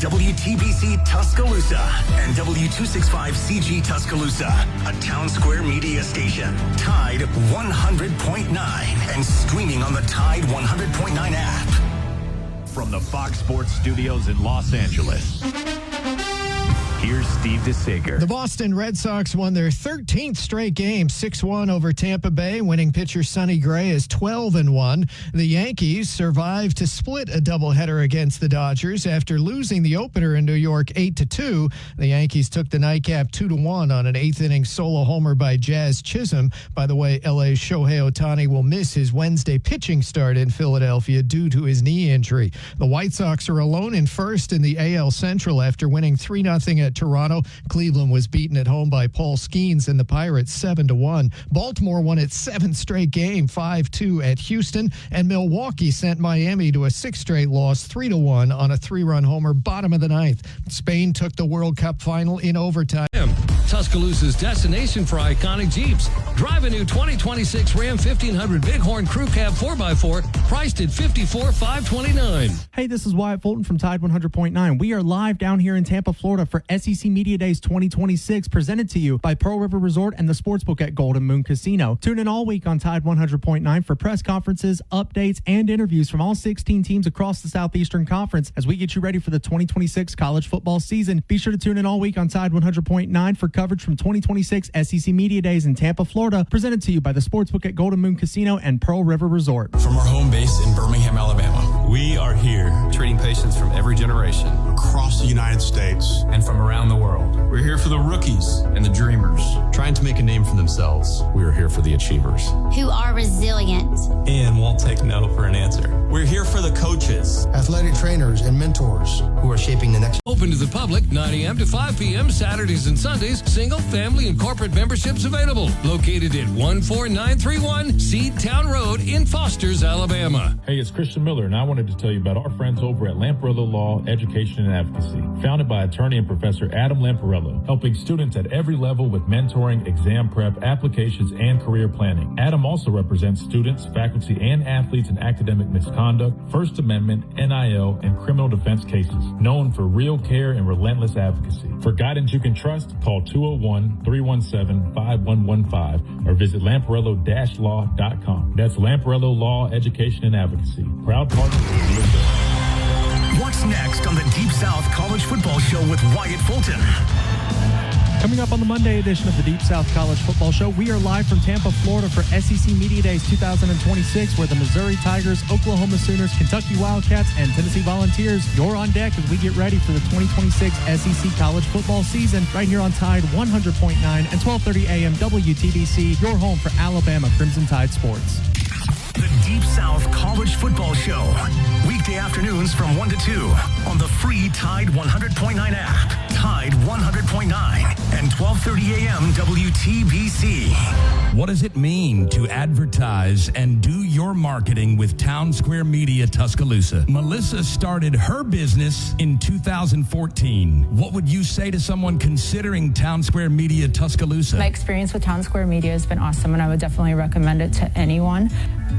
WTBC Tuscaloosa and W265CG Tuscaloosa, a Town Square media station. Tide 100.9 and streaming on the Tide 100.9 app. From the Fox Sports Studios in Los Angeles, here's Steve DeSager. The Boston Red Sox won their 13th straight game, 6-1 over Tampa Bay. Winning pitcher Sonny Gray is 12-1. The Yankees survived to split a doubleheader against the Dodgers after losing the opener in New York 8-2. The Yankees took the nightcap 2-1 on an eighth-inning solo homer by Jazz Chisholm. By the way, LA's Shohei Ohtani will miss his Wednesday pitching start in Philadelphia due to his knee injury. The White Sox are alone in first in the AL Central after winning 3-0 at Toronto. Cleveland was beaten at home by Paul Skeens and the Pirates 7-1. Baltimore won its seventh straight game 5-2 at Houston, and Milwaukee sent Miami to a sixth straight loss 3-1 on a 3-run homer bottom of the ninth. Spain took the World Cup final in overtime. Tuscaloosa's destination for iconic Jeeps. Drive a new 2026 Ram 1500 Bighorn Crew Cab 4x4 priced at $54,529. Hey, this is Wyatt Fulton from Tide 100.9. We are live down here in Tampa, Florida for SEC Media Media Days 2026, presented to you by Pearl River Resort and the Sportsbook at Golden Moon Casino. Tune in all week on Tide 100.9 for press conferences, updates, and interviews from all 16 teams across the Southeastern Conference as we get you ready for the 2026 college football season. Be sure to tune in all week on Tide 100.9 for coverage from 2026 SEC Media Days in Tampa, Florida, presented to you by the Sportsbook at Golden Moon Casino and Pearl River Resort. From our home base in Birmingham, Alabama, we are here treating patients from every generation across the United States and from around the world. We're here for the rookies and the dreamers. Trying to make a name for themselves. We are here for the achievers who are resilient and won't take no for an answer. We're here for the coaches, athletic trainers, and mentors who are shaping the next. Open to the public 9 a.m. to 5 p.m. Saturdays and Sundays. Single, family, and corporate memberships available. Located at 14931 Seedtown Road in Fosters, Alabama. Hey, it's Christian Miller, and I wanted to tell you about our friends over at Lamparello Law, Education and Advocacy. Founded by attorney and Professor Adam Lamparello, helping students at every level with mentoring, exam prep, applications, and career planning. Adam also represents students, faculty, and athletes in academic misconduct, First Amendment, NIL, and criminal defense cases. Known for real care and relentless advocacy. For guidance you can trust, call 201-317-5115 or visit lamparello-law.com. That's Lamparello Law, Education and Advocacy. Proud partners of the USA. What's next on the Deep South College Football Show with Wyatt Fulton? Coming up on the Monday edition of the Deep South College Football Show, we are live from Tampa, Florida for SEC Media Days 2026, where the Missouri Tigers, Oklahoma Sooners, Kentucky Wildcats, and Tennessee Volunteers, you're on deck as we get ready for the 2026 SEC College Football season right here on Tide 100.9 and 1230 AM WTBC, your home for Alabama Crimson Tide sports. The Deep South College Football Show. Weekday afternoons from 1 to 2 on the free Tide 100.9 app, Tide 100.9, and 1230 AM WTBC. What does it mean to advertise and do your marketing with Town Square Media Tuscaloosa? Melissa started her business in 2014. What would you say to someone considering Town Square Media Tuscaloosa? My experience with Town Square Media has been awesome, and I would definitely recommend it to anyone.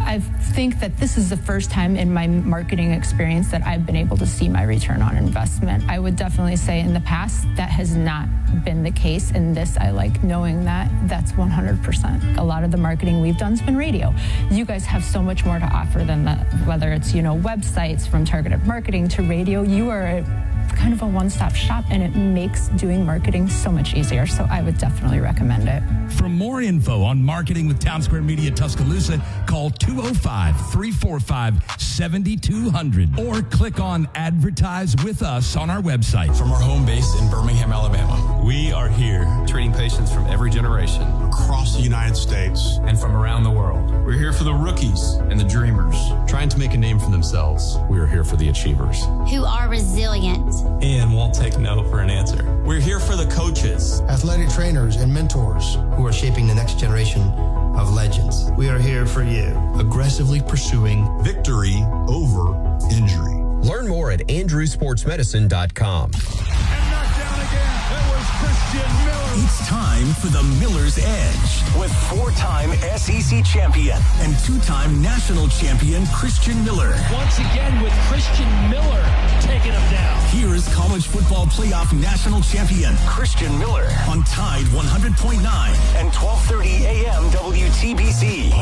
I think that this is the first time in my marketing experience that I've been able to see my return on investment. I would definitely say in the past that has not been the case. In this, I like knowing that that's 100%. A lot of the marketing we've done has been radio. You guys have so much more to offer than that, whether it's, websites, from targeted marketing to radio. You are kind of a one-stop shop, and it makes doing marketing so much easier. So I would definitely recommend it. For more info on marketing with Town Square Media Tuscaloosa, call 205-345-7200 or click on Advertise with Us on our website. From our home base in Birmingham, Alabama, we are here treating patients from every generation across the United States and from around the world. We're here for the rookies and the dreamers. Trying to make a name for themselves. We are here for the achievers who are resilient and won't take no for an answer. We're here for the coaches, athletic trainers, and mentors who are shaping the next generation of legends. We are here for you. Aggressively pursuing victory over injury. Learn more at andrewsportsmedicine.com. It's time for the Miller's Edge with four-time SEC champion and two-time national champion Christian Miller. Once again with Christian Miller taking him down. Here is college football playoff national champion Christian Miller on Tide 100.9 and 1230 AM WTBC.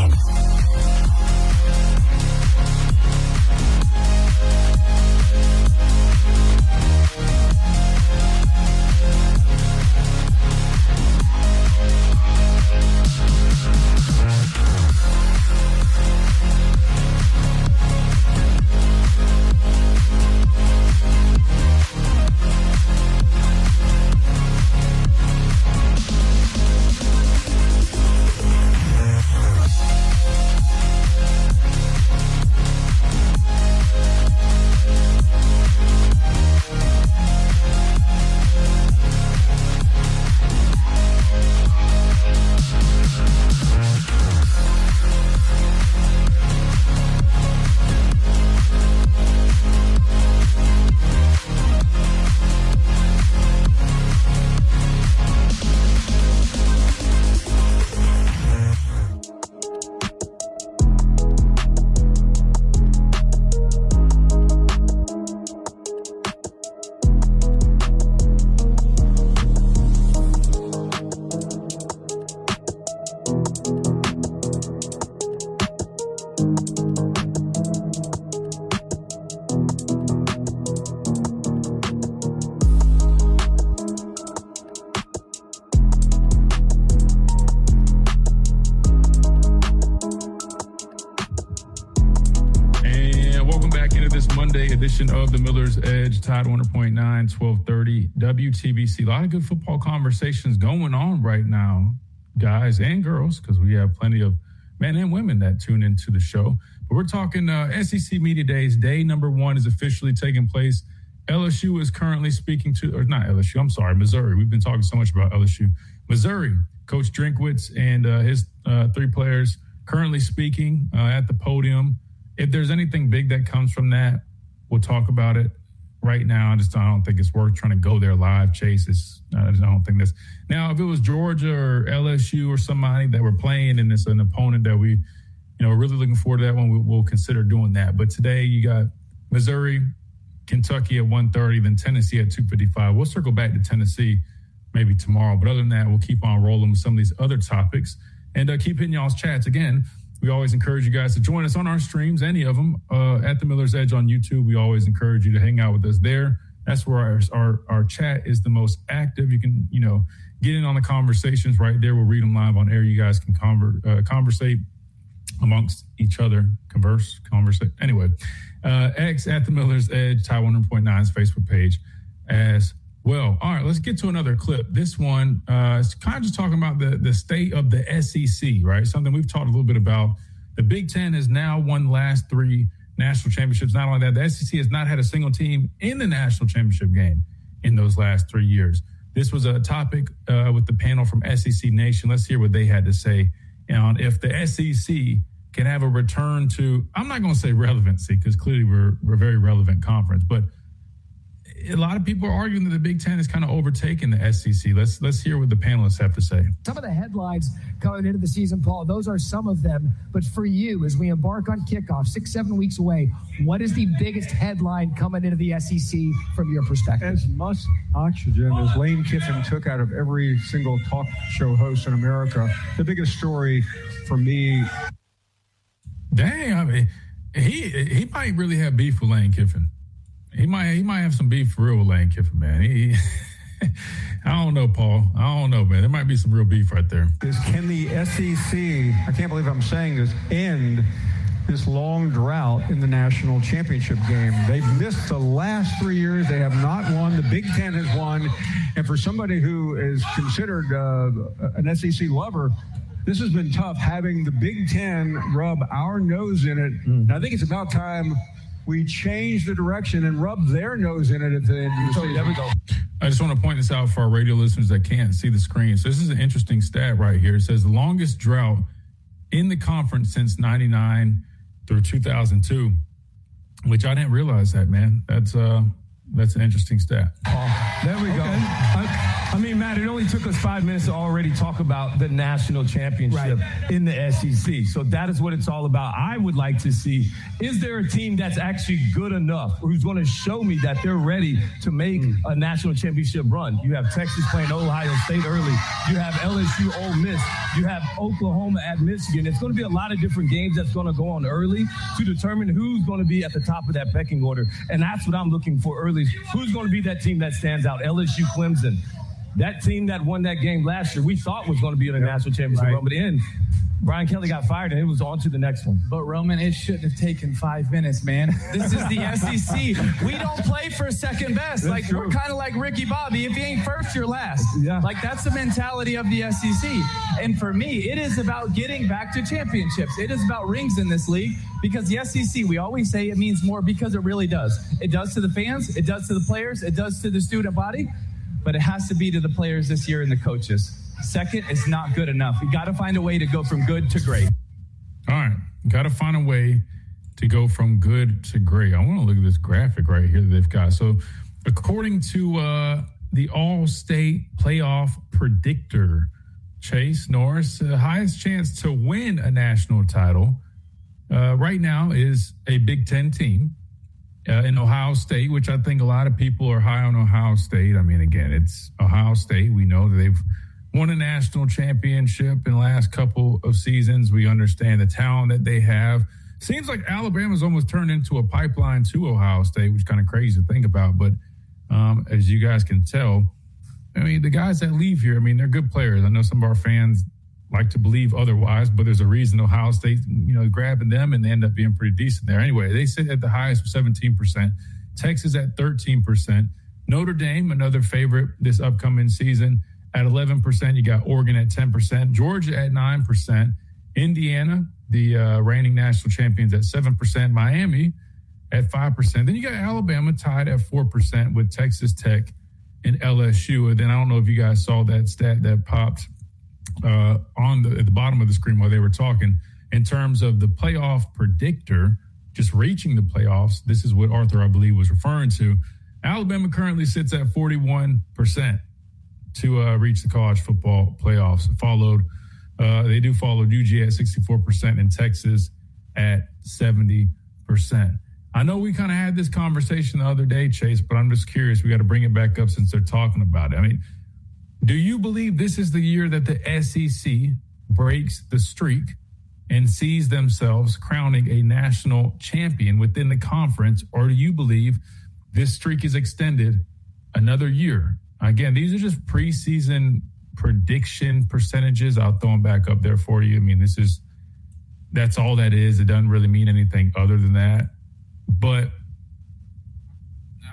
edition of the Miller's Edge, Tide 100.9, 1230 WTBC. A lot of good football conversations going on right now, guys and girls, because we have plenty of men and women that tune into the show. But we're talking SEC Media Days. Day number 1 is officially taking place. LSU is currently speaking to, or not LSU, I'm sorry, Missouri. We've been talking so much about LSU. Missouri, Coach Drinkwitz and his 3 players currently speaking at the podium. If there's anything big that comes from that, we'll talk about it right now. I don't think it's worth trying to go there live, Chase. I don't think this. Now, if it was Georgia or LSU or somebody that we're playing and it's an opponent that we, we're really looking forward to that one, we'll consider doing that. But today you got Missouri, Kentucky at 1:30, then Tennessee at 2:55. We'll circle back to Tennessee maybe tomorrow. But other than that, we'll keep on rolling with some of these other topics and keep hitting y'all's chats. Again, we always encourage you guys to join us on our streams, any of them, at the Miller's Edge on YouTube. We always encourage you to hang out with us there. That's where our chat is the most active. You can, get in on the conversations right there. We'll read them live on air. You guys can conversate amongst each other, conversate. Anyway, X at the Miller's Edge, Tide 100.9's Facebook page as well. All right, let's get to another clip. This one is kind of just talking about the state of the SEC, right? Something we've talked a little bit about. The Big Ten has now won the last 3 national championships. Not only that, the SEC has not had a single team in the national championship game in those last 3 years. This was a topic with the panel from SEC Nation. Let's hear what they had to say on if the SEC can have a return to, I'm not going to say relevancy, because clearly we're a very relevant conference, but a lot of people are arguing that the Big Ten is kind of overtaking the SEC. Let's hear what the panelists have to say. Some of the headlines coming into the season, Paul, those are some of them. But for you, as we embark on kickoff, 6-7 weeks away, what is the biggest headline coming into the SEC from your perspective? As much oxygen as Lane Kiffin took out of every single talk show host in America, the biggest story for me. Dang, I mean, he might really have beef with Lane Kiffin. He might have some beef for real with Lane Kiffin, man. I don't know, Paul. I don't know, man. There might be some real beef right there. Can the SEC, I can't believe I'm saying this, end this long drought in the national championship game? They've missed the last 3 years. They have not won. The Big Ten has won. And for somebody who is considered an SEC lover, this has been tough, having the Big Ten rub our nose in it. And I think it's about time we change the direction and rub their nose in it at the end of the season. There we go. I just want to point this out for our radio listeners that can't see the screen. So this is an interesting stat right here. It says the longest drought in the conference since 99 through 2002, which I didn't realize that, man. That's an interesting stat. There we go. I mean, Matt, it only took us 5 minutes to already talk about the national championship in the SEC. So that is what it's all about. I would like to see, is there a team that's actually good enough who's going to show me that they're ready to make a national championship run? You have Texas playing Ohio State early. You have LSU, Ole Miss. You have Oklahoma at Michigan. It's going to be a lot of different games that's going to go on early to determine who's going to be at the top of that pecking order. And that's what I'm looking for early. Who's going to be that team that stands out? LSU, Clemson. That team that won that game last year, we thought was going to be in a national championship run, but in Brian Kelly got fired and it was on to the next one. But Roman, it shouldn't have taken 5 minutes, man. This is the SEC. We don't play for second best. Like we're kind of like Ricky Bobby. If you ain't first, you're last. Yeah. Like that's the mentality of the SEC. And for me, it is about getting back to championships. It is about rings in this league because the SEC, we always say it means more because it really does. It does to the fans. It does to the players. It does to the student body. But it has to be to the players this year and the coaches. Second is not good enough. You got to find a way to go from good to great. All right. Got to find a way to go from good to great. I want to look at this graphic right here that they've got. So according to the All-State Playoff Predictor, Chase Norris, the highest chance to win a national title right now is a Big Ten team. In Ohio State, which I think a lot of people are high on Ohio State. I mean, again, it's Ohio State. We know that they've won a national championship in the last couple of seasons. We understand the talent that they have. Seems like Alabama's almost turned into a pipeline to Ohio State, which is kind of crazy to think about. But as you guys can tell, I mean, the guys that leave here, I mean, they're good players. I know some of our fans like to believe otherwise, but there's a reason Ohio State, grabbing them and they end up being pretty decent there. Anyway, they sit at the highest with 17%. Texas at 13%. Notre Dame, another favorite this upcoming season, at 11%. You got Oregon at 10%. Georgia at 9%. Indiana, the reigning national champions, at 7%. Miami at 5%. Then you got Alabama tied at 4% with Texas Tech and LSU. And then I don't know if you guys saw that stat that popped at the bottom of the screen while they were talking. In terms of the playoff predictor, just reaching the playoffs, this is what Arthur, I believe, was referring to. Alabama currently sits at 41% to reach the college football playoffs. They do follow UGA at 64% and Texas at 70%. I know we kind of had this conversation the other day, Chase, but I'm just curious. We got to bring it back up since they're talking about it. I mean, do you believe this is the year that the SEC breaks the streak and sees themselves crowning a national champion within the conference, or do you believe this streak is extended another year? Again, these are just preseason prediction percentages. I'll throw them back up there for you. I mean, that's all that is. It doesn't really mean anything other than that. But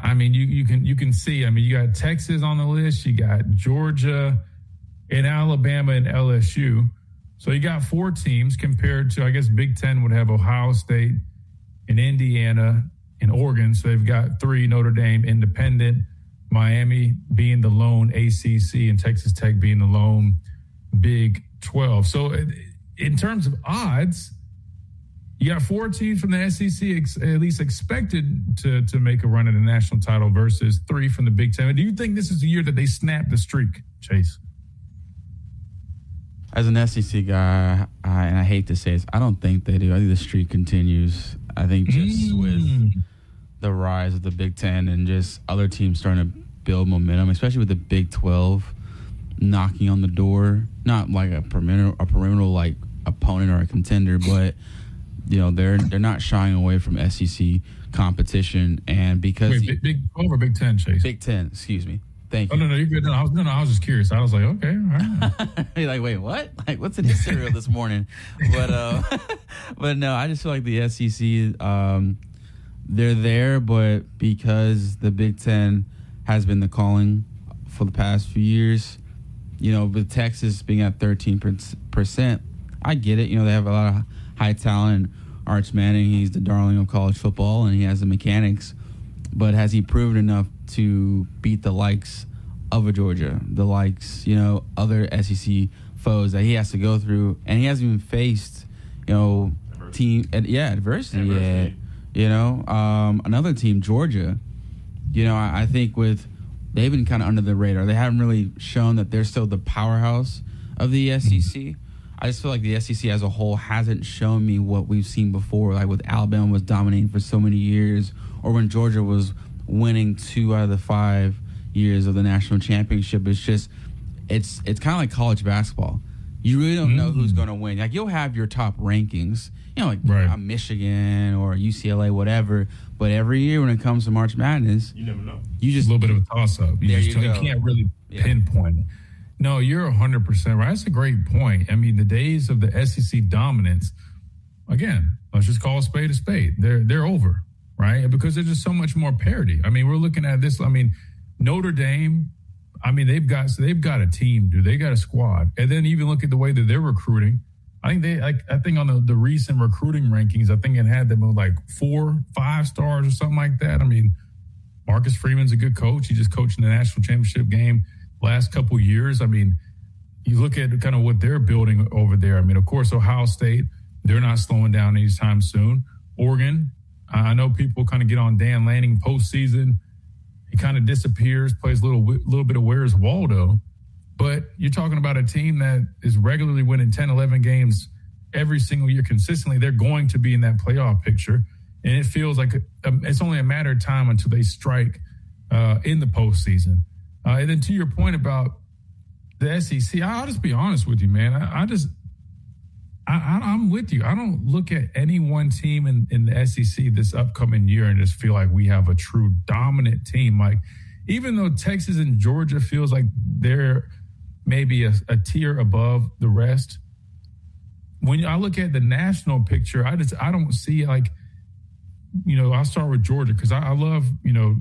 I mean, you can see. I mean, you got Texas on the list. You got Georgia and Alabama and LSU. So you got 4 teams compared to, I guess, Big Ten would have Ohio State and Indiana and Oregon. So they've got 3, Notre Dame, Independent, Miami being the lone ACC, and Texas Tech being the lone Big 12. So in terms of odds, you got 4 teams from the SEC at least expected to make a run at the national title versus 3 from the Big Ten. Do you think this is the year that they snap the streak, Chase? As an SEC guy, and I hate to say this, I don't think they do. I think the streak continues. I think just with the rise of the Big Ten and just other teams starting to build momentum, especially with the Big 12 knocking on the door, not like a perimeter like opponent or a contender, but you know, they're not shying away from SEC competition, and because Big 12 or Big 10, Chase? Big 10, excuse me. Thank you. Oh no, you're good. I was just curious. I was like, okay, all right. You're like, wait, what? Like, what's in his cereal this morning? But no, I just feel like the SEC, they're there, but because the Big Ten has been the calling for the past few years, you know, with Texas being at 13%, I get it. You know, they have a lot of high talent. Arch Manning, he's the darling of college football, and he has the mechanics. But has he proven enough to beat the likes of a Georgia, the likes, you know, other SEC foes that he has to go through? And he hasn't even faced, you know, adversity yet. You know, another team, Georgia, you know, I think they've been kind of under the radar. They haven't really shown that they're still the powerhouse of the SEC. I just feel like the SEC as a whole hasn't shown me what we've seen before, like with Alabama was dominating for so many years, or when Georgia was winning 2 out of the 5 years of the national championship. It's just, it's kind of like college basketball. You really don't know who's going to win. Like, you'll have your top rankings, you know, like Michigan or UCLA, whatever. But every year when it comes to March Madness, you never know. You just a little bit of a toss-up. You can't really pinpoint it. No, you're 100% right. That's a great point. I mean, the days of the SEC dominance, again, let's just call a spade. They're over, right? Because there's just so much more parity. I mean, we're looking at this. I mean, Notre Dame, I mean, they've got a team, dude. They got a squad. And then even look at the way that they're recruiting. I think on the recent recruiting rankings, I think it had them like 4-5 stars or something like that. I mean, Marcus Freeman's a good coach. He just coached in the national championship game last couple of years. I mean, you look at kind of what they're building over there. I mean, of course, Ohio State, they're not slowing down anytime soon. Oregon, I know people kind of get on Dan Lanning postseason. He kind of disappears, plays a little bit of Where's Waldo. But you're talking about a team that is regularly winning 10, 11 games every single year consistently. They're going to be in that playoff picture. And it feels like it's only a matter of time until they strike in the postseason. And then to your point about the SEC, I'll just be honest with you, man. I'm with you. I don't look at any one team in the SEC this upcoming year and just feel like we have a true dominant team. Like, even though Texas and Georgia feels like they're maybe a tier above the rest, when I look at the national picture, I don't see like I'll start with Georgia because I love,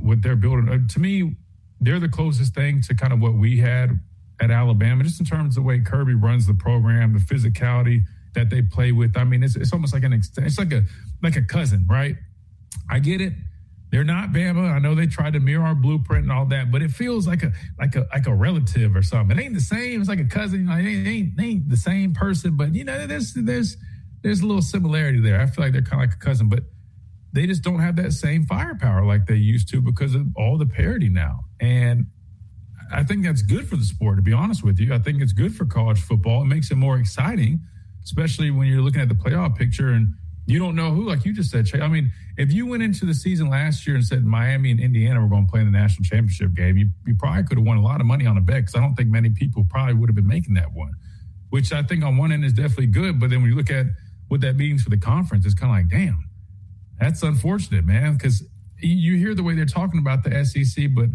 what they're building. To me, they're the closest thing to kind of what we had at Alabama, just in terms of the way Kirby runs the program, the physicality that they play with. I mean, it's almost like it's like a cousin, right? I get it. They're not Bama. I know they tried to mirror our blueprint and all that, but it feels like a relative or something. It ain't the same. It's like a cousin. It ain't the same person, but there's a little similarity there. I feel like they're kind of like a cousin, but they just don't have that same firepower like they used to because of all the parity now. And I think that's good for the sport, to be honest with you. I think it's good for college football. It makes it more exciting, especially when you're looking at the playoff picture and you don't know who, like you just said, Shay. I mean, if you went into the season last year and said Miami and Indiana were going to play in the national championship game, you probably could have won a lot of money on a bet because I don't think many people probably would have been making that one, which I think on one end is definitely good. But then when you look at what that means for the conference, it's kind of like, damn, that's unfortunate, man, because you hear the way they're talking about the SEC, but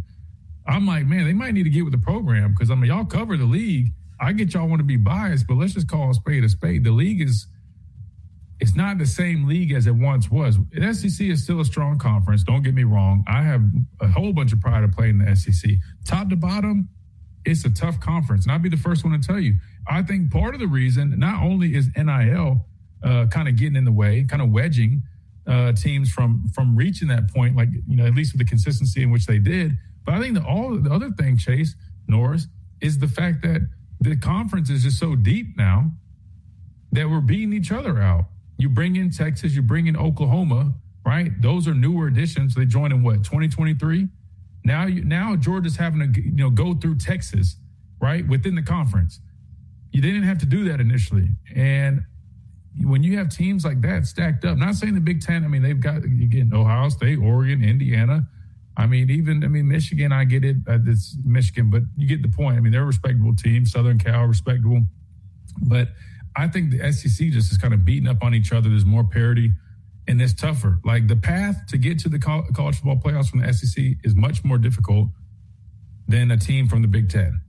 I'm like, man, they might need to get with the program because, I mean, y'all cover the league. I get y'all want to be biased, but let's just call a spade a spade. The league it's not the same league as it once was. The SEC is still a strong conference. Don't get me wrong. I have a whole bunch of pride of playing in the SEC. Top to bottom, it's a tough conference. And I'll be the first one to tell you. I think part of the reason not only is NIL kind of getting in the way, kind of wedging teams from reaching that point, like, at least with the consistency in which they did. But I think the other thing, Chase, Norris, is the fact that the conference is just so deep now that we're beating each other out. You bring in Texas, you bring in Oklahoma, right? Those are newer additions. They joined in 2023? Now Georgia's having to go through Texas, right, within the conference. They didn't have to do that initially. And when you have teams like that stacked up, not saying the Big Ten, I mean, they've got, you get Ohio State, Oregon, Indiana. Michigan, I get it. It's Michigan, but you get the point. I mean, they're a respectable team. Southern Cal, respectable. But I think the SEC just is kind of beating up on each other. There's more parity, and it's tougher. Like, the path to get to the college football playoffs from the SEC is much more difficult than a team from the Big Ten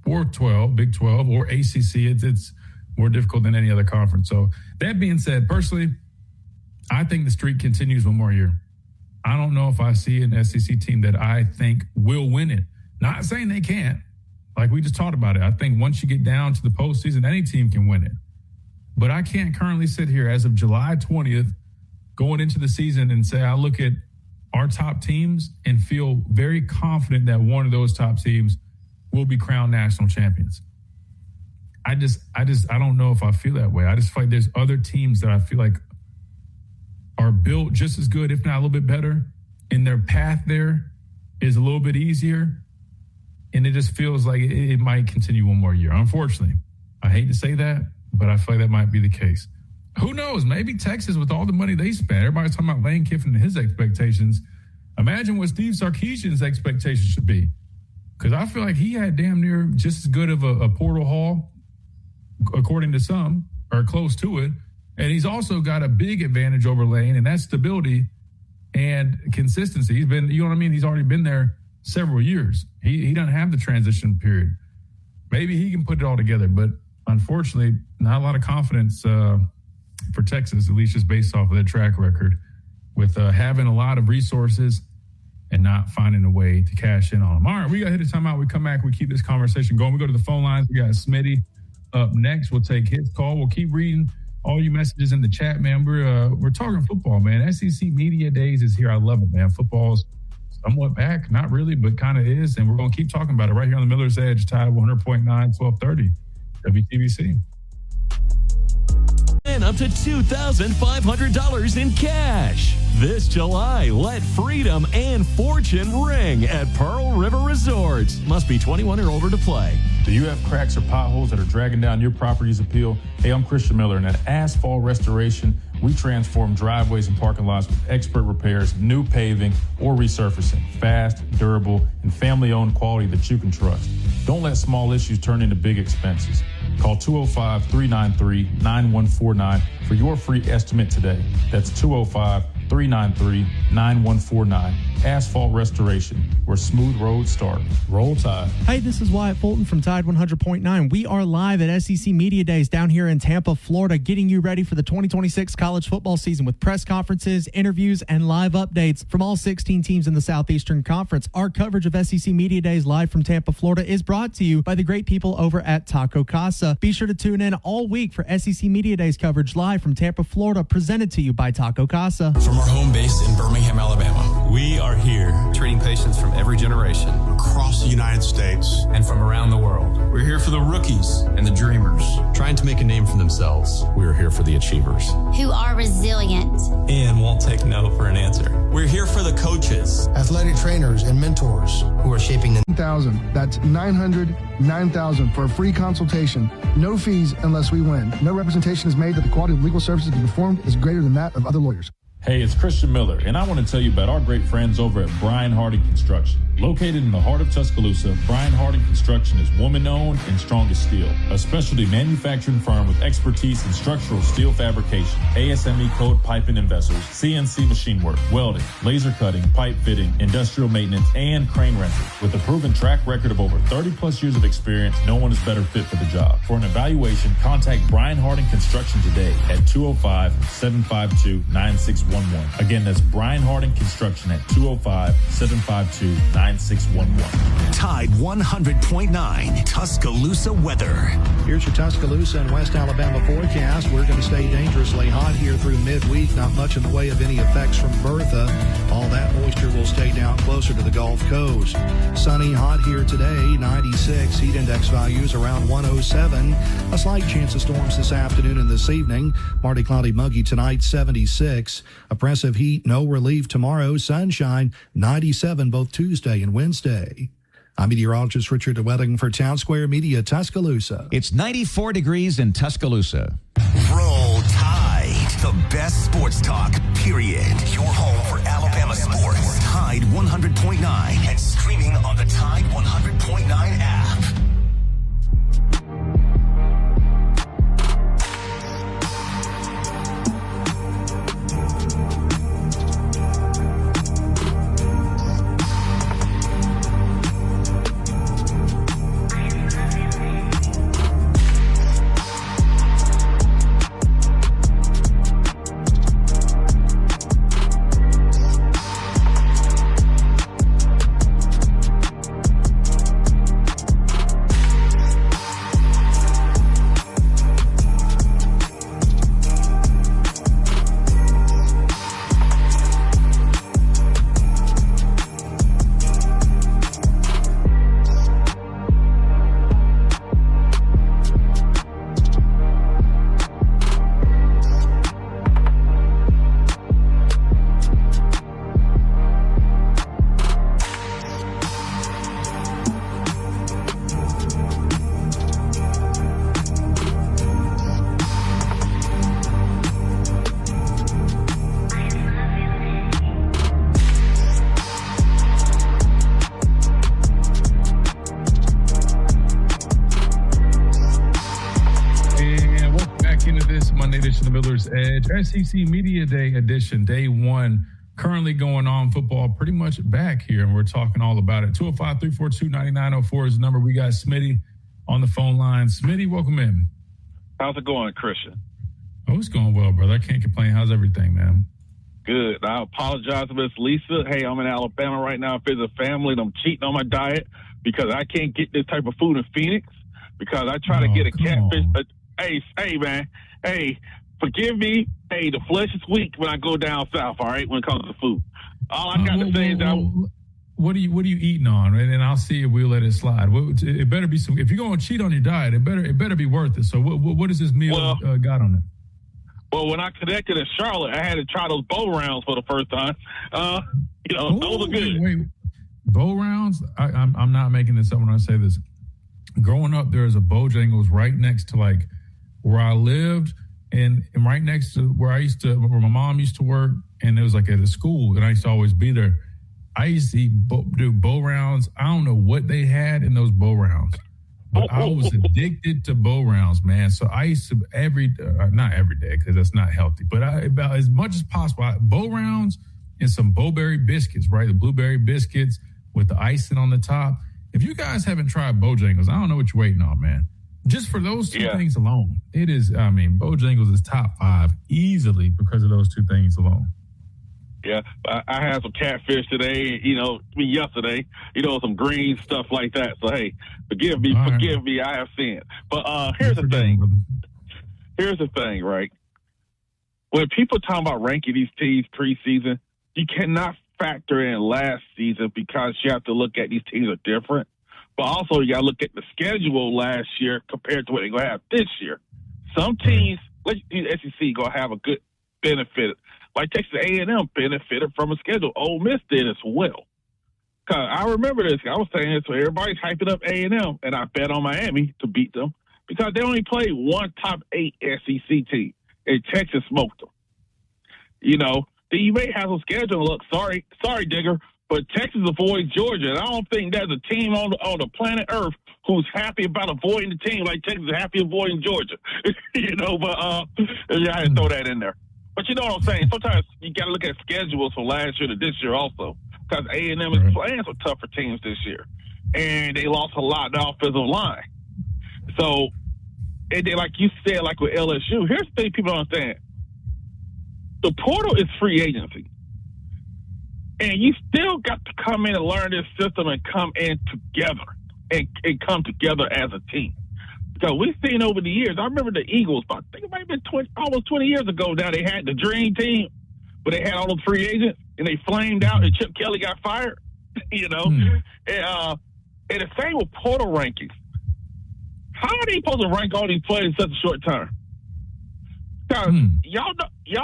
or Big 12 or ACC. It's more difficult than any other conference. So that being said, personally, I think the streak continues one more year. I don't know if I see an SEC team that I think will win it. Not saying they can't. Like we just talked about it. I think once you get down to the postseason, any team can win it. But I can't currently sit here as of July 20th going into the season and say I look at our top teams and feel very confident that one of those top teams will be crowned national champions. I don't know if I feel that way. I just feel like there's other teams that I feel like are built just as good, if not a little bit better, and their path there is a little bit easier, and it just feels like it might continue one more year. Unfortunately, I hate to say that, but I feel like that might be the case. Who knows? Maybe Texas, with all the money they spent, everybody's talking about Lane Kiffin and his expectations. Imagine what Steve Sarkisian's expectations should be, because I feel like he had damn near just as good of a portal haul, according to some, or close to it. And he's also got a big advantage over Lane, and that's stability and consistency. He's been, you know what I mean? He's already been there several years. He doesn't have the transition period. Maybe he can put it all together, but unfortunately, not a lot of confidence for Texas, at least just based off of their track record, with having a lot of resources and not finding a way to cash in on them. All right, we got to hit a timeout. We come back, we keep this conversation going. We go to the phone lines. We got Smitty up next. We'll take his call. We'll keep reading all you messages in the chat, man. We're talking football, man. SEC Media Days is here. I love it, man. Football's somewhat back, not really, but kind of is, and we're going to keep talking about it right here on the Miller's Edge, Tide 100.9, 1230, WTBC. And up to $2,500 in cash. This July, let freedom and fortune ring at Pearl River Resorts. Must be 21 or older to play. Do you have cracks or potholes that are dragging down your property's appeal? Hey, I'm Christian Miller, and at Asphalt Restoration, we transform driveways and parking lots with expert repairs, new paving, or resurfacing. Fast, durable, and family-owned quality that you can trust. Don't let small issues turn into big expenses. Call 205-393-9149 for your free estimate today. That's 205 393-9149. Asphalt Restoration, where smooth roads start. Roll Tide. Hey, this is Wyatt Fulton from Tide 100.9. We are live at SEC Media Days down here in Tampa, Florida, getting you ready for the 2026 college football season with press conferences, interviews, and live updates from all 16 teams in the Southeastern Conference. Our coverage of SEC Media Days live from Tampa, Florida is brought to you by the great people over at Taco Casa. Be sure to tune in all week for SEC Media Days coverage live from Tampa, Florida, presented to you by Taco Casa. From our home base in Birmingham, Alabama, we are here treating patients from every generation Across the United States. and from around the world. We're here for the rookies And the dreamers, trying to make a name for themselves. we are here for the achievers. Who are resilient. And won't take no for an answer. We're here for the coaches. Athletic trainers and mentors who are shaping the 9,000. That's 900,000 for a free consultation. No fees unless we win. No representation is made that the quality of legal services to be performed is greater than that of other lawyers. Hey, it's Christian Miller, and I want to tell you about our great friends over at Brian Harding Construction. Located in the heart of Tuscaloosa, Brian Harding Construction is woman-owned and strong as steel, a specialty manufacturing firm with expertise in structural steel fabrication, ASME code piping and vessels, CNC machine work, welding, laser cutting, pipe fitting, industrial maintenance, and crane rentals. With a proven track record of over 30-plus years of experience, no one is better fit for the job. For an evaluation, contact Brian Harding Construction today at 205-752-9611. Again, that's Brian Harding Construction at 205-752-9611. Tide 100.9 Tuscaloosa weather. Here's your Tuscaloosa and West Alabama forecast. We're going to stay dangerously hot here through midweek. Not much in the way of any effects from Bertha. All that moisture will stay down closer to the Gulf Coast. Sunny, hot here today, 96. Heat index values around 107. A slight chance of storms this afternoon and this evening. Partly cloudy, muggy tonight, 76. Oppressive heat, no relief tomorrow. Sunshine, 97 both Tuesday and Wednesday. I'm meteorologist Richard DeWetting for Town Square Media, Tuscaloosa. It's 94 degrees in Tuscaloosa. Roll Tide. The best sports talk, period. Your home for Alabama sports. Tide 100.9 and streaming on the Tide 100.9 app. SEC Media Day edition, day one, currently going on. Football pretty much back here, and we're talking all about it. 205-342-9904 is the number. We got Smitty on the phone line. Smitty, welcome in. How's it going, Christian? Oh, it's going well, brother. I can't complain. How's everything, man? Good. I apologize to Miss Lisa. Hey, I'm in Alabama right now. If there's a family and I'm cheating on my diet because I can't get this type of food in Phoenix because I try to get a catfish. Hey, man. Hey, forgive me. Hey, the flesh is weak when I go down south, all right, when it comes to food. All I got to say is that... What are you eating on? And I'll see if we'll let it slide. It better be some. If you're going to cheat on your diet, it better be worth it. So what is this meal got on it? Well, when I connected in Charlotte, I had to try those bow rounds for the first time. Those are good. Wait. Bow rounds? I'm not making this up when I say this. Growing up, there was a Bojangles right next to like where I lived, and right next to where my mom used to work, and it was like at a school, and I used to always be there. I used to eat bow rounds. I don't know what they had in those bow rounds, But I was addicted to bowl rounds, man. So I used to not every day because that's not healthy, but about as much as possible, bowl rounds and some bowberry biscuits, right? The blueberry biscuits with the icing on the top. If you guys haven't tried Bojangles, I don't know what you're waiting on, man. Just for those two things alone, it is, Bojangles is top 5 easily because of those two things alone. Yeah, I had some catfish today, yesterday, some green stuff like that. So, hey, forgive me, I have sinned. But here's the thing, right? When people talk about ranking these teams preseason, you cannot factor in last season because you have to look at these teams are different. But also, you got to look at the schedule last year compared to what they're going to have this year. Some teams, like the SEC, going to have a good benefit. Like Texas A&M benefited from a schedule. Ole Miss did as well. Cause I remember this. I was saying this, so everybody's hyping up A&M, and I bet on Miami to beat them because they only played one top 8 SEC team, and Texas smoked them. You may have a schedule. Look, sorry, Digger, but Texas avoids Georgia, and I don't think there's a team on the planet Earth who's happy about avoiding the team like Texas is happy avoiding Georgia. But I had to throw that in there. But you know what I'm saying? Sometimes you got to look at schedules from last year to this year also, because A&M is playing some tougher teams this year, and they lost a lot in the offensive line. So, and they, like you said, like with LSU, here's the thing people don't understand. The portal is free agency. And you still got to come in and learn this system and come in together and come together as a team. Because we've seen over the years, I remember the Eagles, I think it might have been almost 20 years ago now, they had the dream team, but they had all those free agents, and they flamed out, and Chip Kelly got fired, And the same with portal rankings. How are they supposed to rank all these players in such a short time? Because y'all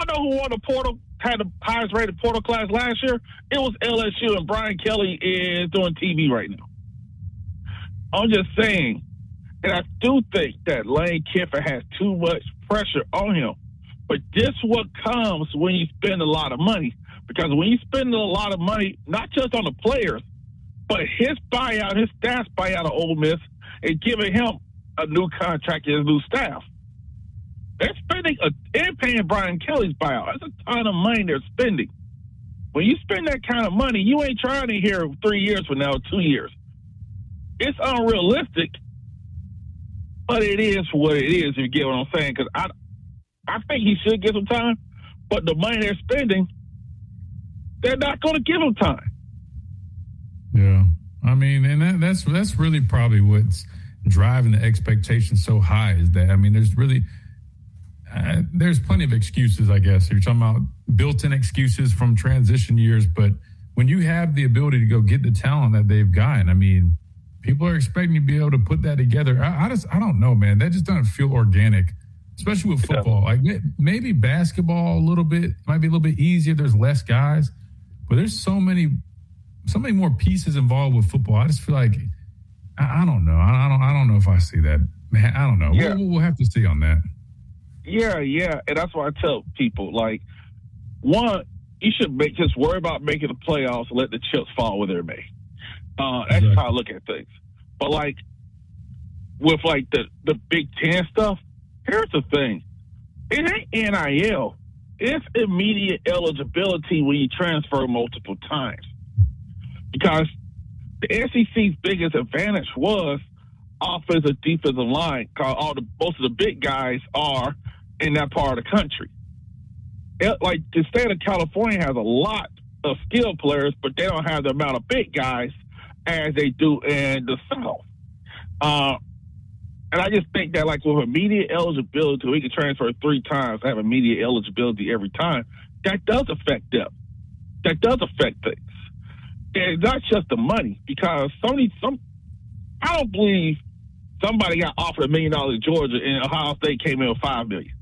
know who won the portal, had the highest rated portal class last year? It was LSU, and Brian Kelly is doing TV right now. I'm just saying, and I do think that Lane Kiffin has too much pressure on him. But this is what comes when you spend a lot of money. Because when you spend a lot of money, not just on the players, but his buyout, his staff's buyout of Ole Miss, and giving him a new contract and a new staff. They're spending and paying Brian Kelly's buyout. That's a ton of money they're spending. When you spend that kind of money, you ain't trying to hear 3 years from now, 2 years. It's unrealistic, but it is what it is, if you get what I'm saying. Because I think he should get some time, but the money they're spending, they're not going to give him time. Yeah. And that's really probably what's driving the expectation so high is that, there's really... there's plenty of excuses, I guess. You're talking about built-in excuses from transition years, but when you have the ability to go get the talent that they've gotten, people are expecting you to be able to put that together. I don't know, man. That just doesn't feel organic, especially with football. Like maybe basketball a little bit might be a little bit easier. There's less guys, but there's so many more pieces involved with football. I just feel like I don't know. I don't know if I see that. Man, I don't know. Yeah. We'll have to see on that. Yeah, and that's why I tell people, like, one, you should just worry about making the playoffs and let the chips fall where they may. That's how I look at things. But, like, with, like, the Big Ten stuff, here's the thing. It ain't NIL. It's immediate eligibility when you transfer multiple times. Because the SEC's biggest advantage was offensive, defensive line, because most of the big guys are in that part of the country. Like the state of California has a lot of skilled players, but they don't have the amount of big guys as they do in the South. And I just think that, like, with immediate eligibility, we can transfer 3 times, have immediate eligibility every time. That does affect them. That does affect things. And it's not just the money, because I don't believe somebody got offered $1 million in Georgia and Ohio State came in with $5 million.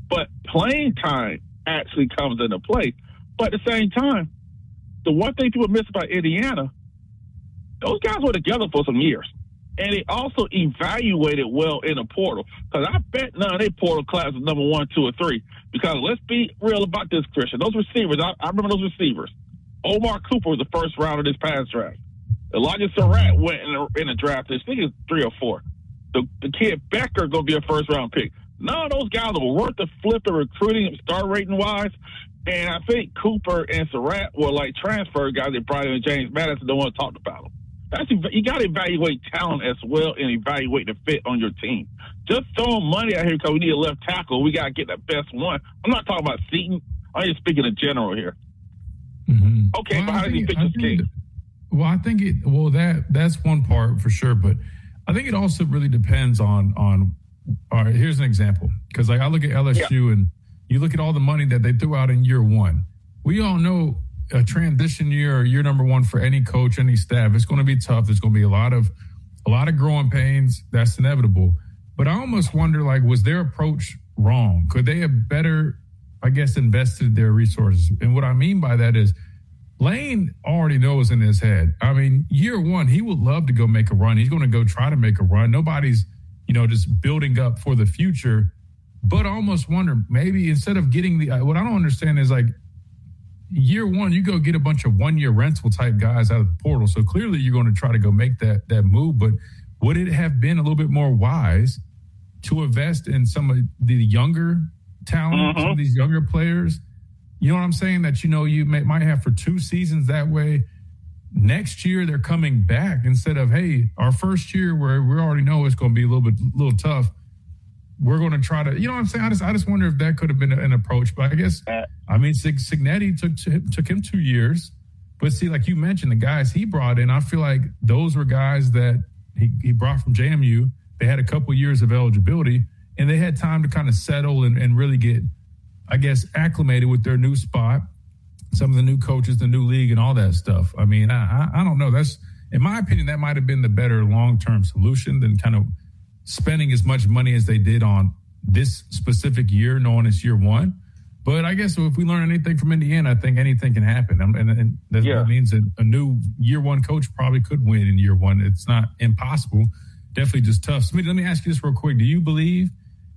But playing time actually comes into play. But at the same time, the one thing people miss about Indiana, those guys were together for some years. And they also evaluated well in the portal. Because I bet none of their portal class is number 1, 2, or 3. Because let's be real about this, Christian. Those receivers, I remember those receivers. Omar Cooper was the first round of this past draft. Elijah Surratt went in the draft. I think it's 3 or 4. the kid Becker going to be a first-round pick. None of those guys are worth the flip of recruiting star rating-wise. And I think Cooper and Surratt were like transfer guys that brought in James Madison don't want to talk about them. You got to evaluate talent as well and evaluate the fit on your team. Just throwing money out here because we need a left tackle. We got to get the best one. I'm not talking about Seaton. I'm just speaking in general here. Mm-hmm. Okay, but how does he fit this case? Well, I think that's one part for sure, but I think it also really depends on all right, here's an example. Because like I look at LSU and you look at all the money that they threw out in year one. We all know a transition year or year number one for any coach, any staff, it's going to be tough. There's going to be a lot of growing pains. That's inevitable. But I almost wonder, like, was their approach wrong? Could they have better, I guess, invested their resources? And what I mean by that is Lane already knows in his head. I mean, year one, he would love to go make a run. He's going to go try to make a run. Nobody's, just building up for the future. But I almost wonder, maybe instead of getting what I don't understand is like year one, you go get a bunch of 1 year rental type guys out of the portal. So clearly you're going to try to go make that move. But would it have been a little bit more wise to invest in some of the younger talent, some of these younger players? You know what I'm saying? That, you might have for 2 seasons that way. Next year, they're coming back instead of, hey, our first year where we already know it's going to be a little tough. We're going to try to, you know what I'm saying? I just wonder if that could have been an approach. But I guess, Signetti took him 2 years. But see, like you mentioned, the guys he brought in, I feel like those were guys that he brought from JMU. They had a couple years of eligibility, and they had time to kind of settle and really get, I guess, acclimated with their new spot, some of the new coaches, the new league, and all that stuff. I mean, I don't know. That's, in my opinion, that might have been the better long-term solution than kind of spending as much money as they did on this specific year, knowing it's year one. But I guess if we learn anything from Indiana, I think anything can happen. And that means that a new year one coach probably could win in year one. It's not impossible, definitely just tough. Smitty, let me ask you this real quick. Do you believe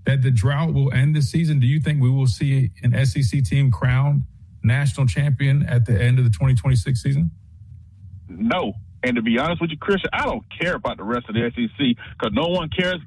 that the drought will end this season? Do you think we will see an SEC team crowned national champion at the end of the 2026 season? No. And to be honest with you, Christian, I don't care about the rest of the SEC because no one cares.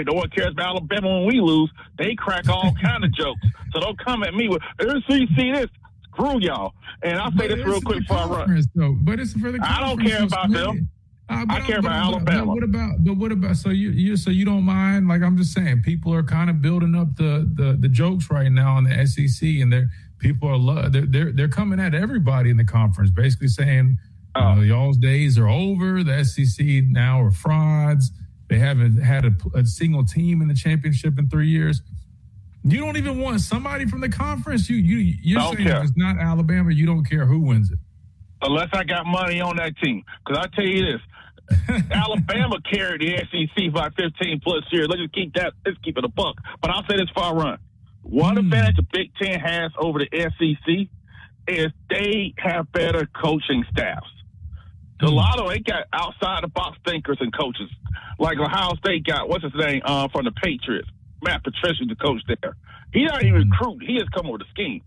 No one cares about Alabama when we lose. They crack all kind of jokes. So don't come at me with, see this. Screw y'all. And I'll say this real quick before I run. But it's for the conference. I don't care about them. I care about Alabama. But what about so you don't mind? Like I'm just saying, people are kind of building up the jokes right now in the SEC, and they're coming at everybody in the conference, basically saying, y'all's days are over. The SEC now are frauds. They haven't had a single team in the championship in 3 years. You don't even want somebody from the conference. You're saying if it's not Alabama, you don't care who wins it. Unless I got money on that team. Because I tell you this, Alabama carried the SEC by 15 plus years. Let's keep it a buck. But I'll say this far run. One advantage the Big Ten has over the SEC is they have better coaching staffs. A lot of they got outside the box thinkers and coaches. Like Ohio State got, what's his name, from the Patriots. Matt Patricia, the coach there. He not even recruiting. He just come up with a scheme.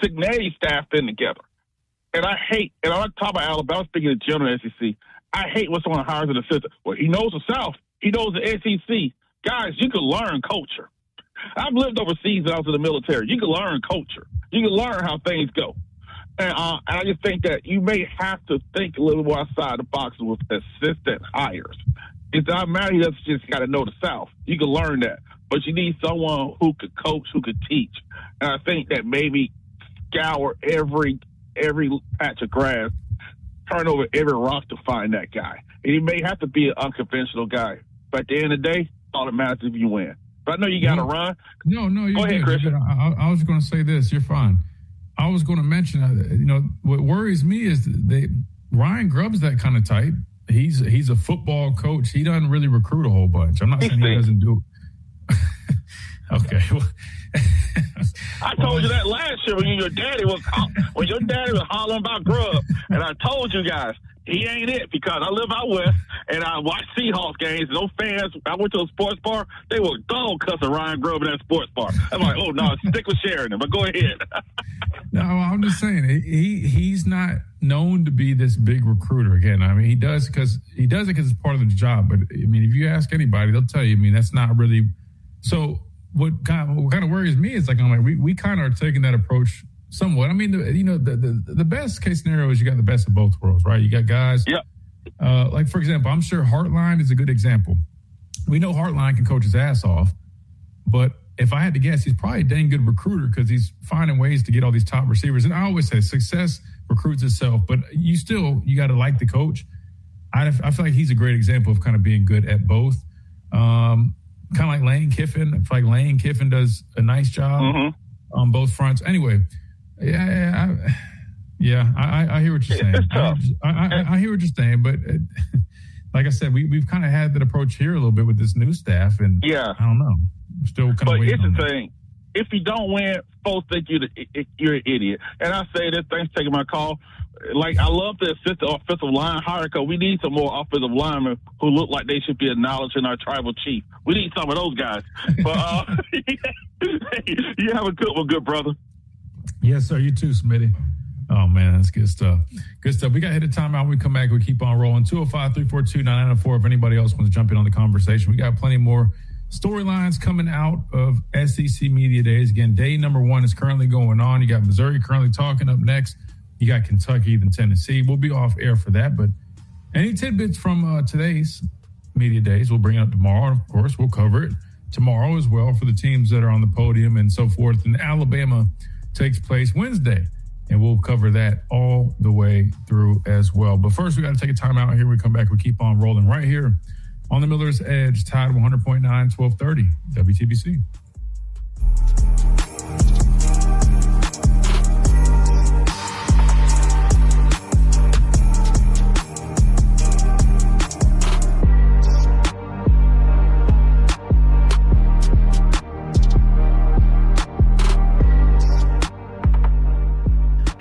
Signetty staffed in together. And I hate, and I'm not talking about Alabama, I'm speaking of general SEC. I hate when someone hires an assistant. Well, he knows the South. He knows the SEC. Guys, you can learn culture. I've lived overseas and I was in the military. You can learn culture. You can learn how things go. And I just think that you may have to think a little more outside the box with assistant hires. It's not matter. You just got to know the South. You can learn that. But you need someone who could coach, who could teach. And I think that maybe scour every patch of grass, turn over every rock to find that guy. And he may have to be an unconventional guy. But at the end of the day, all that matters if you win. But I know you got to run. No, go ahead, Christian. I was going to say this. You're fine. I was going to mention, what worries me is Ryan Grubb's that kind of type. He's a football coach. He doesn't really recruit a whole bunch. I'm not saying he doesn't do it. Okay. I told you that last year when your daddy was hollering about Grub, and I told you guys he ain't it because I live out west and I watch Seahawks games. Those fans, I went to a sports bar, they were dog cussing Ryan Grubb in that sports bar. I'm like, oh no, stick with Sheridan, but go ahead. No, I'm just saying he's not known to be this big recruiter. Again, I mean, he does it because it's part of the job. But I mean, if you ask anybody, they'll tell you. I mean, that's not really. So what kind of worries me is we kind of are taking that approach somewhat. I mean, the best case scenario is you got the best of both worlds, right? You got guys. Yep. Like for example, I'm sure Hartline is a good example. We know Hartline can coach his ass off, but if I had to guess, he's probably a dang good recruiter because he's finding ways to get all these top receivers. And I always say success recruits itself, but you got to like the coach. I feel like he's a great example of kind of being good at both. Kind of like Lane Kiffin. I feel like Lane Kiffin does a nice job on both fronts. Anyway, I hear what you're saying. I hear what you're saying, but like I said, we've kind of had that approach here a little bit with this new staff, and I don't know. I'm still kind of waiting. But it's the thing. If you don't win, folks think you're an idiot. And I say this, thanks for taking my call. Like, I love the assistant offensive line hire because we need some more offensive linemen who look like they should be acknowledging our tribal chief. We need some of those guys. But you have a good one, good brother. Yes, sir. You too, Smitty. Oh, man, that's good stuff. Good stuff. We got to hit a timeout. When we come back, we keep on rolling. 205-342-9904. If anybody else wants to jump in on the conversation, we got plenty more storylines coming out of SEC Media Days. Again, day number 1 is currently going on. You got Missouri currently talking up next. You got Kentucky, then Tennessee. We'll be off air for that. But any tidbits from today's Media Days, we'll bring it up tomorrow. And, of course, we'll cover it tomorrow as well for the teams that are on the podium and so forth. And Alabama takes place Wednesday. And we'll cover that all the way through as well. But first, we got to take a time out here. We come back, we keep on rolling right here on the Miller's Edge, Tide 100.9, 1230, WTBC.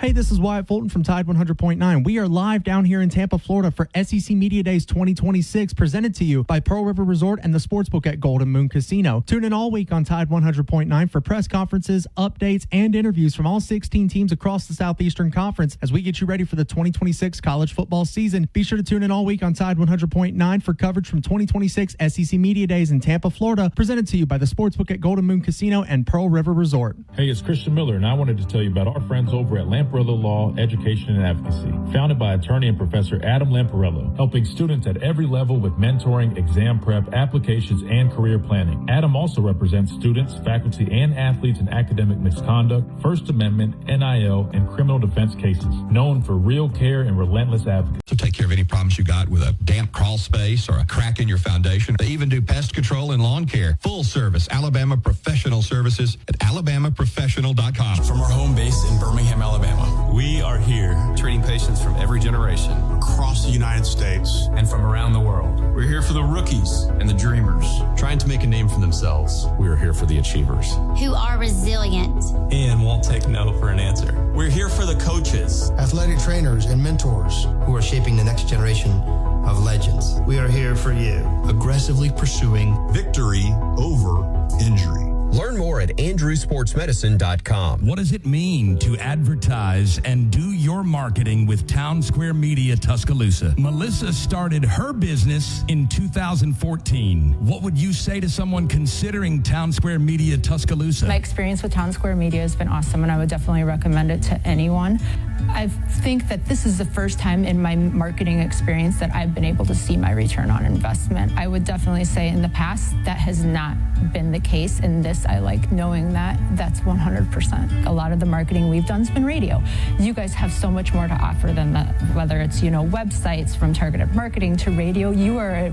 Hey, this is Wyatt Fulton from Tide 100.9. We are live down here in Tampa, Florida for SEC Media Days 2026, presented to you by Pearl River Resort and the Sportsbook at Golden Moon Casino. Tune in all week on Tide 100.9 for press conferences, updates, and interviews from all 16 teams across the Southeastern Conference as we get you ready for the 2026 college football season. Be sure to tune in all week on Tide 100.9 for coverage from 2026 SEC Media Days in Tampa, Florida, presented to you by the Sportsbook at Golden Moon Casino and Pearl River Resort. Hey, it's Christian Miller, and I wanted to tell you about our friends over at Lamparello Law, Education, and Advocacy. Founded by attorney and professor Adam Lamparello, helping students at every level with mentoring, exam prep, applications, and career planning. Adam also represents students, faculty, and athletes in academic misconduct, First Amendment, NIL, and criminal defense cases. Known for real care and relentless advocacy. So take care of any problems you got with a damp crawl space or a crack in your foundation. They even do pest control and lawn care. Full service Alabama Professional Services at alabamaprofessional.com. From our home base in Birmingham, Alabama, we are here treating patients from every generation across the United States and from around the world. We're here for the rookies and the dreamers trying to make a name for themselves. We are here for the achievers who are resilient and won't take no for an answer. We're here for the coaches, athletic trainers, and mentors who are shaping the next generation of legends. We are here for you, aggressively pursuing victory over injury. Learn more at andrewsportsmedicine.com. What does it mean to advertise and do your marketing with Town Square Media Tuscaloosa? Melissa started her business in 2014. What would you say to someone considering Town Square Media Tuscaloosa? My experience with Town Square Media has been awesome, and I would definitely recommend it to anyone. I think that this is the first time in my marketing experience that I've been able to see my return on investment. I would definitely say in the past that has not been the case. In this, I like knowing that that's 100%. A lot of the marketing we've done has been radio. You guys have so much more to offer than that, whether it's, websites, from targeted marketing to radio. You are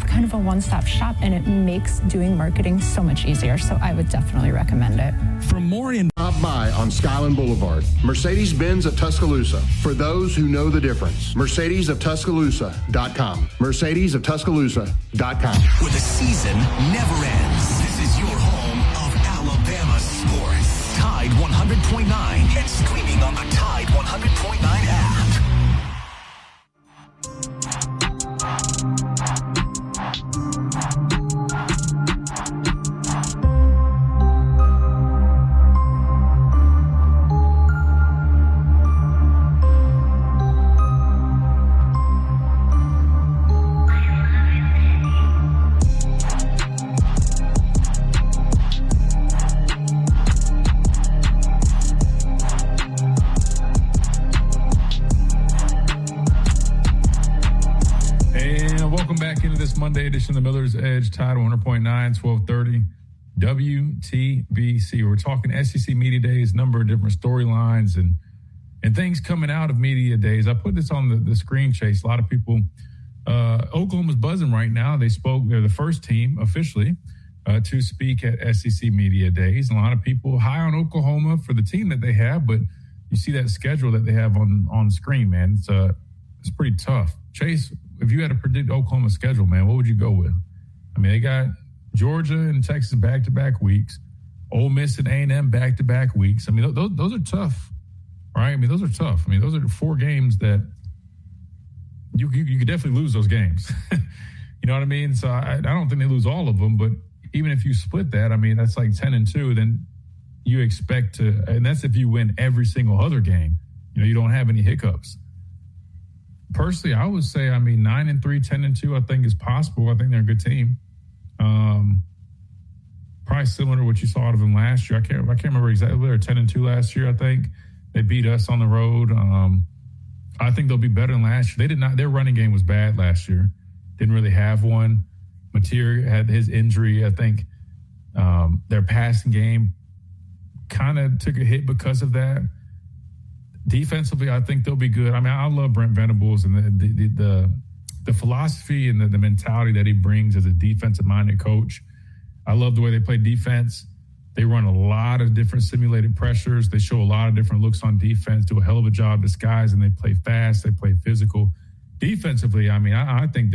kind of a one-stop shop, and it makes doing marketing so much easier. So I would definitely recommend it. For more Stop by on Skyland Boulevard. Mercedes-Benz of Tuscaloosa. For those who know the difference. Mercedes-of-Tuscaloosa.com. Mercedes-of-Tuscaloosa.com. Where the season never ends. This is your home of Alabama sports. Tide 100.9 and streaming on the Tide 100.9 app. Monday edition of the Miller's Edge, Tide 100.9, 1230, WTBC. We're talking SEC Media Days, number of different storylines and things coming out of Media Days. I put this on the screen, Chase. A lot of people, Oklahoma's buzzing right now. They're the first team officially to speak at SEC Media Days. And a lot of people high on Oklahoma for the team that they have, but you see that schedule that they have on screen, man. It's pretty tough. Chase, if you had to predict Oklahoma's schedule, man, what would you go with? I mean, they got Georgia and Texas back-to-back weeks, Ole Miss and A&M back-to-back weeks. I mean, those are tough, right? I mean, those are tough. I mean, those are 4 games that you could definitely lose those games. You know what I mean? So I don't think they lose all of them, but even if you split that, I mean, that's like 10-2, then you expect to, and that's if you win every single other game. You know, you don't have any hiccups. Personally, I would say, I mean, 9-3, 10-2, I think is possible. I think they're a good team. Probably similar to what you saw out of them last year. I can't remember exactly. They were 10-2 last year, I think. They beat us on the road. I think they'll be better than last year. They did not. Their running game was bad last year. Didn't really have one. Mateer had his injury. I think their passing game kind of took a hit because of that. Defensively, I think they'll be good. I mean, I love Brent Venables and the philosophy and the mentality that he brings as a defensive-minded coach. I love the way they play defense. They run a lot of different simulated pressures. They show a lot of different looks on defense, do a hell of a job disguising. They play fast. They play physical. Defensively, I mean, I think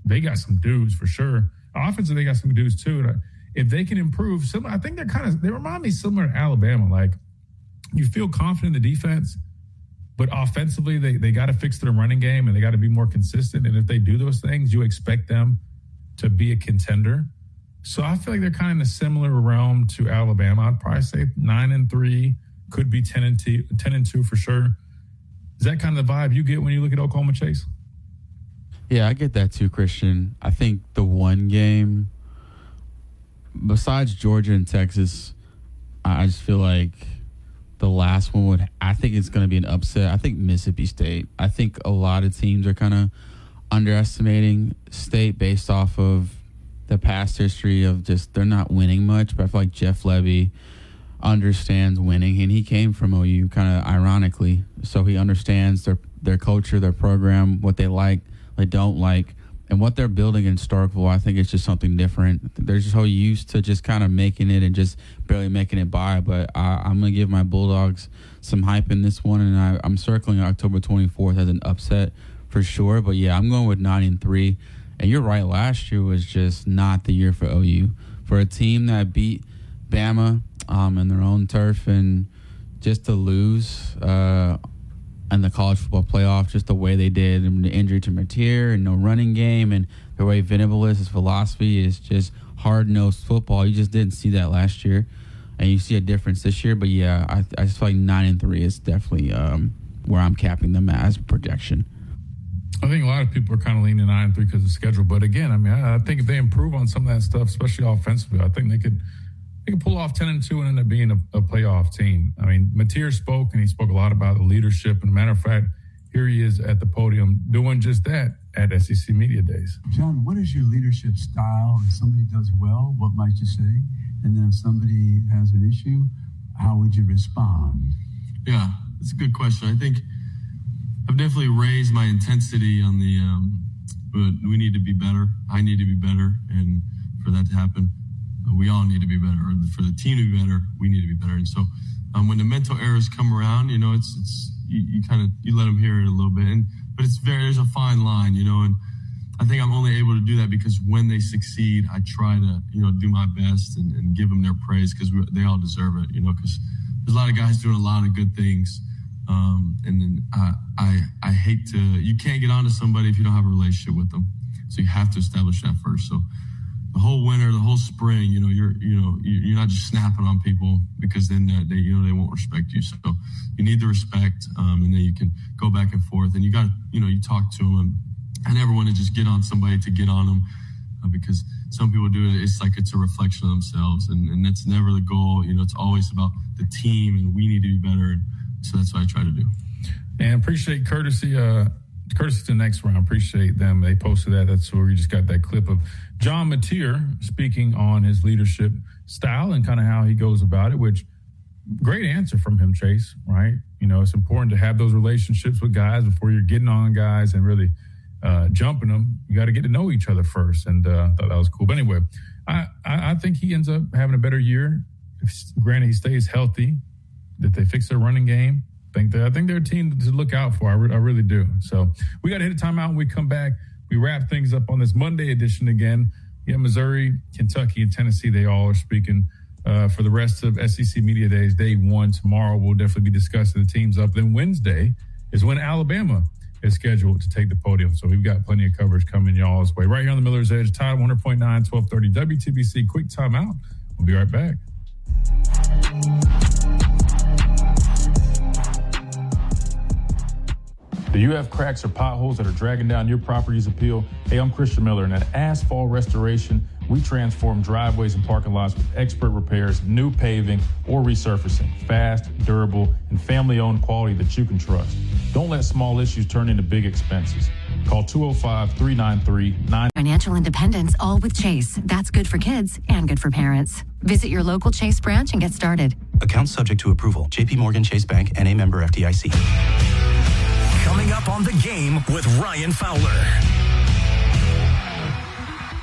they got some dudes for sure. Offensively, they got some dudes too. If they can improve, I think they remind me similar to Alabama. Like, you feel confident in the defense, but offensively, they got to fix their running game and they got to be more consistent. And if they do those things, you expect them to be a contender. So I feel like they're kind of in a similar realm to Alabama. I'd probably say 9-3, could be 10-2 for sure. Is that kind of the vibe you get when you look at Oklahoma, Chase? Yeah, I get that too, Christian. I think the one game, besides Georgia and Texas, I just feel like the last one I think it's going to be an upset. I think Mississippi State. I think a lot of teams are kind of underestimating State based off of the past history of just they're not winning much. But I feel like Jeff Levy understands winning, and he came from OU kind of ironically. So he understands their culture, their program, what they like, they don't like, and what they're building in Starkville. I think it's just something different. They're just so used to just kind of making it and just barely making it by. But I'm going to give my Bulldogs some hype in this one, and I'm circling October 24th as an upset for sure. But, yeah, I'm going with 9-3. And you're right, last year was just not the year for OU. For a team that beat Bama in their own turf and just to lose in the college football playoff, just the way they did, and the injury to Mateer and no running game, and the way Venables, his philosophy is just hard-nosed football. You just didn't see that last year, and you see a difference this year. But, yeah, I just feel like 9-3 is definitely where I'm capping them as a projection. I think a lot of people are kind of leaning 9-3 because of the schedule. But, again, I mean, I think if they improve on some of that stuff, especially offensively, I think they could pull off 10-2 and end up being a playoff team. I mean, Mateer spoke, and he spoke a lot about the leadership. And, a matter of fact, here he is at the podium doing just that at SEC Media Days. John, what is your leadership style? If somebody does well, what might you say? And then if somebody has an issue, how would you respond? Yeah, that's a good question. I think I've definitely raised my intensity on the, but we need to be better. I need to be better. And for that to happen, we all need to be better. Or for the team to be better, we need to be better. And so when the mental errors come around, it's you kind of, you let them hear it a little bit. But there's a fine line, and I think I'm only able to do that because when they succeed, I try to, do my best and give them their praise because they all deserve it, because there's a lot of guys doing a lot of good things. And then I hate to, you can't get onto somebody if you don't have a relationship with them. So you have to establish that first. So the whole winter, the whole spring, you're not just snapping on people, because then they won't respect you. So you need the respect, and then you can go back and forth, and you got, you talk to them. I never want to just get on somebody to get on them, because some people do it. It's like it's a reflection of themselves, and that's never the goal. It's always about the team, and we need to be better. And so that's what I try to do. And appreciate courtesy to the next round. Appreciate them. They posted that. That's where we just got that clip of John Mateer speaking on his leadership style and kind of how he goes about it, which great answer from him, Chase, right? It's important to have those relationships with guys before you're getting on guys and really jumping them. You got to get to know each other first. And thought that was cool. But anyway, I think he ends up having a better year. Granted, he stays healthy, that they fix their running game. I think they're a team to look out for. I really do. So we got to hit a timeout. When we come back, we wrap things up on this Monday edition again. Yeah, Missouri, Kentucky, and Tennessee, they all are speaking for the rest of SEC Media Days. Day 1 tomorrow, we'll definitely be discussing the teams up. Then Wednesday is when Alabama is scheduled to take the podium. So we've got plenty of coverage coming y'all's way. Right here on the Miller's Edge, Tide 100.9, 1230 WTBC. Quick timeout. We'll be right back. Do you have cracks or potholes that are dragging down your property's appeal? Hey, I'm Christian Miller, and at Asphalt Restoration, we transform driveways and parking lots with expert repairs, new paving, or resurfacing. Fast, durable, and family-owned quality that you can trust. Don't let small issues turn into big expenses. Call 205-393-9. Financial independence, all with Chase. That's good for kids and good for parents. Visit your local Chase branch and get started. Account subject to approval. J.P. Morgan Chase Bank, N.A. member FDIC. Coming up on The Game with Ryan Fowler.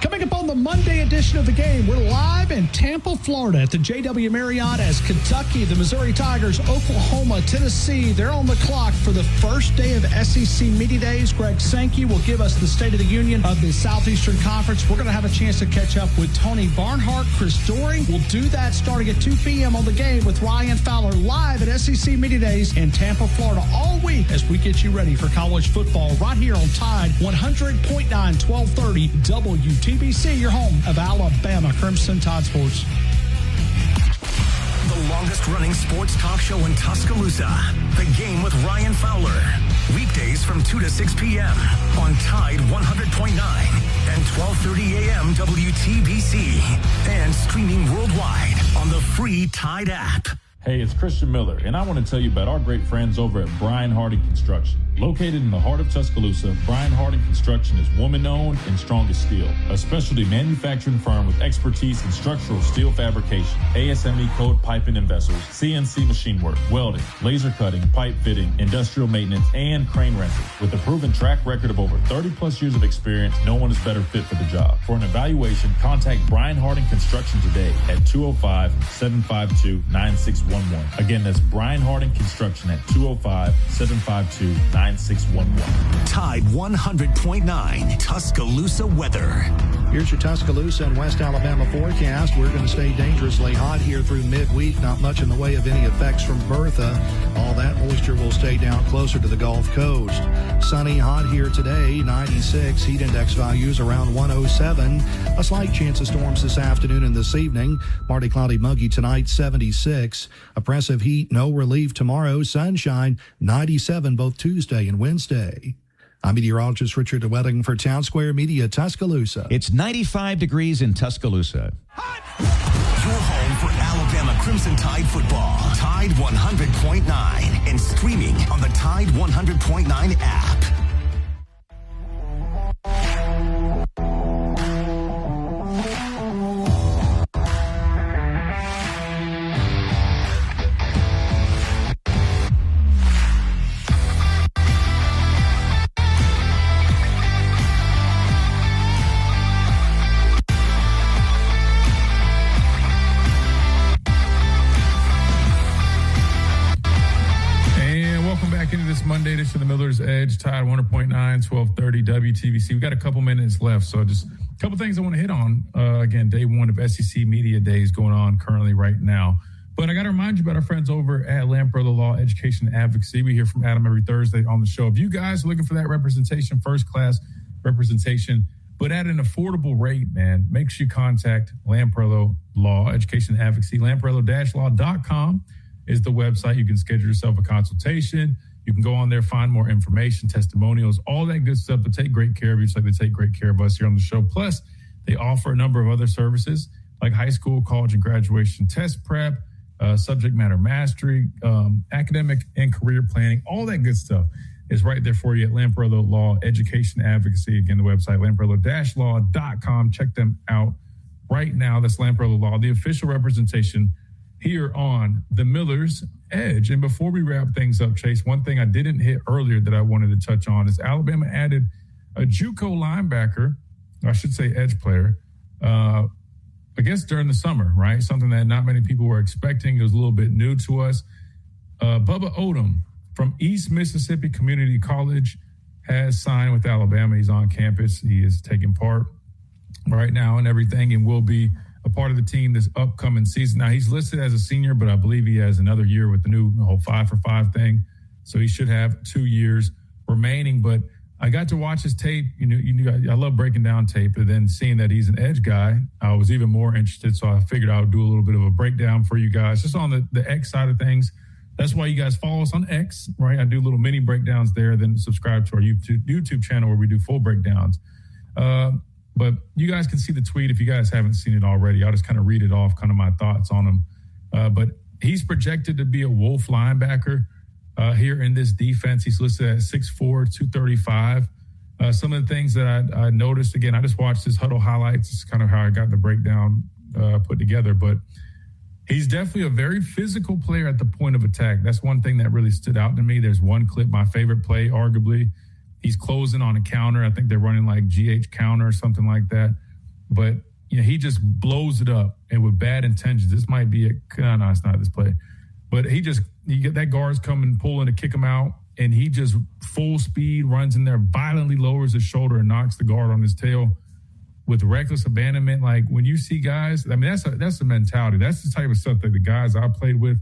Coming up on the Monday edition of The Game, we're live in Tampa, Florida at the JW Marriott as Kentucky, the Missouri Tigers, Oklahoma, Tennessee, they're on the clock for the first day of SEC Media Days. Greg Sankey will give us the State of the Union of the Southeastern Conference. We're going to have a chance to catch up with Tony Barnhart, Chris Doering. We'll do that starting at 2 p.m. on The Game with Ryan Fowler live at SEC Media Days in Tampa, Florida all week as we get you ready for college football right here on Tide 100.9, 1230 WTBC, your home of Alabama Crimson Tide Sports. The longest-running sports talk show in Tuscaloosa. The Game with Ryan Fowler. Weekdays from 2 to 6 p.m. on Tide 100.9 and 12:30 a.m. WTBC. And streaming worldwide on the free Tide app. Hey, it's Christian Miller, and I want to tell you about our great friends over at Brian Harding Construction. Located in the heart of Tuscaloosa, Brian Harding Construction is woman-owned and strong as steel. A specialty manufacturing firm with expertise in structural steel fabrication, ASME code piping and vessels, CNC machine work, welding, laser cutting, pipe fitting, industrial maintenance, and crane rentals. With a proven track record of over 30-plus years of experience, no one is better fit for the job. For an evaluation, contact Brian Harding Construction today at 205-752-9611. Again, that's Brian Harding Construction at 205-752-9611. Tide 100.9 Tuscaloosa weather. Here's your Tuscaloosa and West Alabama forecast. We're going to stay dangerously hot here through midweek. Not much in the way of any effects from Bertha. All that moisture will stay down closer to the Gulf Coast. Sunny, hot here today, 96. Heat index values around 107. A slight chance of storms this afternoon and this evening. Partly cloudy, muggy tonight, 76. Oppressive heat, no relief tomorrow. Sunshine, 97 both Tuesday and Wednesday. I'm meteorologist Richard DeWetting for Town Square Media, Tuscaloosa. It's 95 degrees in Tuscaloosa. Your home for Alabama Crimson Tide football. Tide 100.9 and streaming on the Tide 100.9 app. Monday edition of the Miller's Edge, Tide 100.9, 1230 WTBC. We got a couple minutes left, so just a couple things I want to hit on. Again, day 1 of SEC Media Days going on currently right now. But I got to remind you about our friends over at Lamprey Law Education and Advocacy. We hear from Adam every Thursday on the show. If you guys are looking for that representation, first-class representation, but at an affordable rate, man, make sure you contact Lamprey Law Education and Advocacy. Lamprey-law.com is the website. You can schedule yourself a consultation. You can go on there, find more information, testimonials, all that good stuff. But take great care of you, just like they take great care of us here on the show. Plus, they offer a number of other services like high school, college, and graduation test prep, subject matter mastery, academic and career planning, all that good stuff is right there for you at Lamprey Law Education Advocacy. Again, the website, lamprey-law.com. Check them out right now. That's Lamprey Law, the official representation here on the Miller's Edge. And before we wrap things up, Chase, one thing I didn't hit earlier that I wanted to touch on is Alabama added a JUCO linebacker, I should say edge player, I guess during the summer, right? Something that not many people were expecting. It was a little bit new to us. Bubba Odom from East Mississippi Community College has signed with Alabama. He's on campus. He is taking part right now and everything and will be a part of the team this upcoming season. Now, he's listed as a senior, but I believe he has another year with the whole 5-for-5 thing. So he should have 2 years remaining. But I got to watch his tape. I love breaking down tape, but then seeing that he's an edge guy, I was even more interested. So I figured I would do a little bit of a breakdown for you guys, just on the X side of things. That's why you guys follow us on X, right? I do little mini breakdowns there, then subscribe to our YouTube channel where we do full breakdowns. But you guys can see the tweet if you guys haven't seen it already. I'll just kind of read it off, kind of my thoughts on him. But he's projected to be a Wolf linebacker here in this defense. He's listed at 6'4", 235. Some of the things that I noticed, again, I just watched his huddle highlights. It's kind of how I got the breakdown put together. But he's definitely a very physical player at the point of attack. That's one thing that really stood out to me. There's one clip, my favorite play, arguably. He's closing on a counter. I think they're running like GH counter or something like that. But he just blows it up, and with bad intentions. This might be no, it's not this play. But you get that guard's coming, pulling to kick him out, and he just full speed runs in there, violently lowers his shoulder and knocks the guard on his tail with reckless abandonment. Like when you see guys, I mean, that's the mentality. That's the type of stuff that the guys I played with,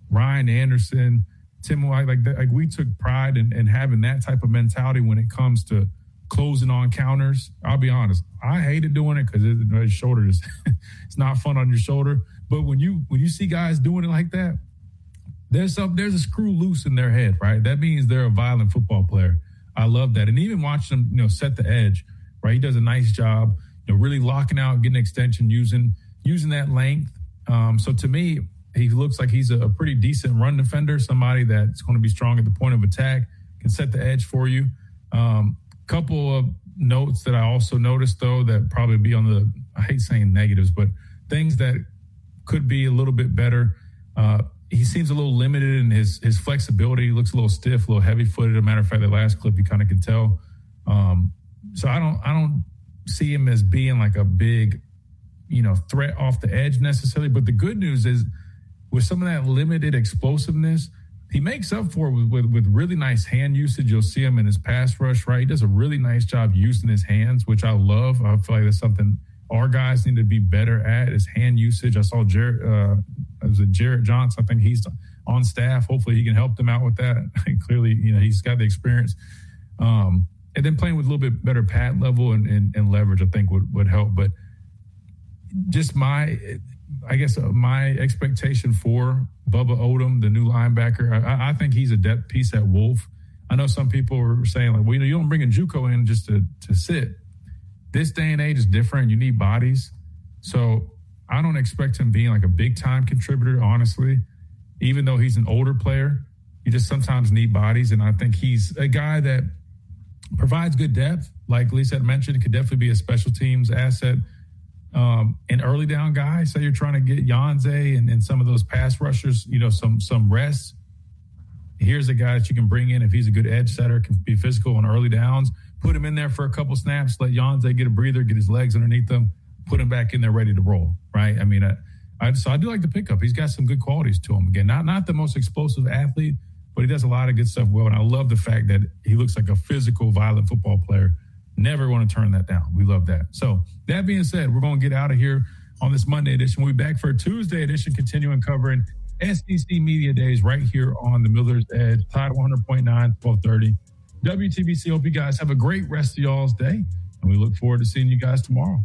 Ryan Anderson, Tim White, like we took pride in having that type of mentality when it comes to closing on counters. I'll be honest, I hated doing it because his shoulder is it's not fun on your shoulder. But when you see guys doing it like that, there's a screw loose in their head, right? That means they're a violent football player. I love that, and even watching him, set the edge, right? He does a nice job, really locking out, getting extension, using that length. So to me, he looks like he's a pretty decent run defender, somebody that's going to be strong at the point of attack, can set the edge for you. Couple of notes that I also noticed, though, that probably be on I hate saying negatives, but things that could be a little bit better. He seems a little limited in his flexibility. He looks a little stiff, a little heavy-footed. As a matter of fact, that last clip, you kind of can tell. So I don't see him as being like a big, threat off the edge necessarily. But the good news is, with some of that limited explosiveness, he makes up for it with really nice hand usage. You'll see him in his pass rush, right? He does a really nice job using his hands, which I love. I feel like that's something our guys need to be better at, is hand usage. I saw Jarrett Johnson. I think he's on staff. Hopefully he can help them out with that. Clearly, he's got the experience. And then playing with a little bit better pad level and leverage, I think would help. But just my expectation for Bubba Odom, the new linebacker, I think he's a depth piece at Wolf. I know some people were saying, like, well, you don't bring a JUCO in just to sit. This day and age is different. You need bodies. So I don't expect him being like a big-time contributor, honestly. Even though he's an older player, you just sometimes need bodies. And I think he's a guy that provides good depth. Like Lisa had mentioned, it could definitely be a special teams asset. An early down guy, say you're trying to get Yanze and some of those pass rushers, some rest. Here's a guy that you can bring in if he's a good edge setter, can be physical on early downs. Put him in there for a couple snaps, let Yanze get a breather, get his legs underneath him, put him back in there ready to roll, right? I mean, so I do like the pickup. He's got some good qualities to him. Again, not the most explosive athlete, but he does a lot of good stuff well. And I love the fact that he looks like a physical, violent football player. Never want to turn that down. We love that. So that being said, we're going to get out of here. on this Monday edition. We'll be back for a Tuesday edition, continuing covering SEC Media Days right here on the Miller's Edge, Tide 100.9, 1230. WTBC, hope you guys have a great rest of y'all's day, and we look forward to seeing you guys tomorrow.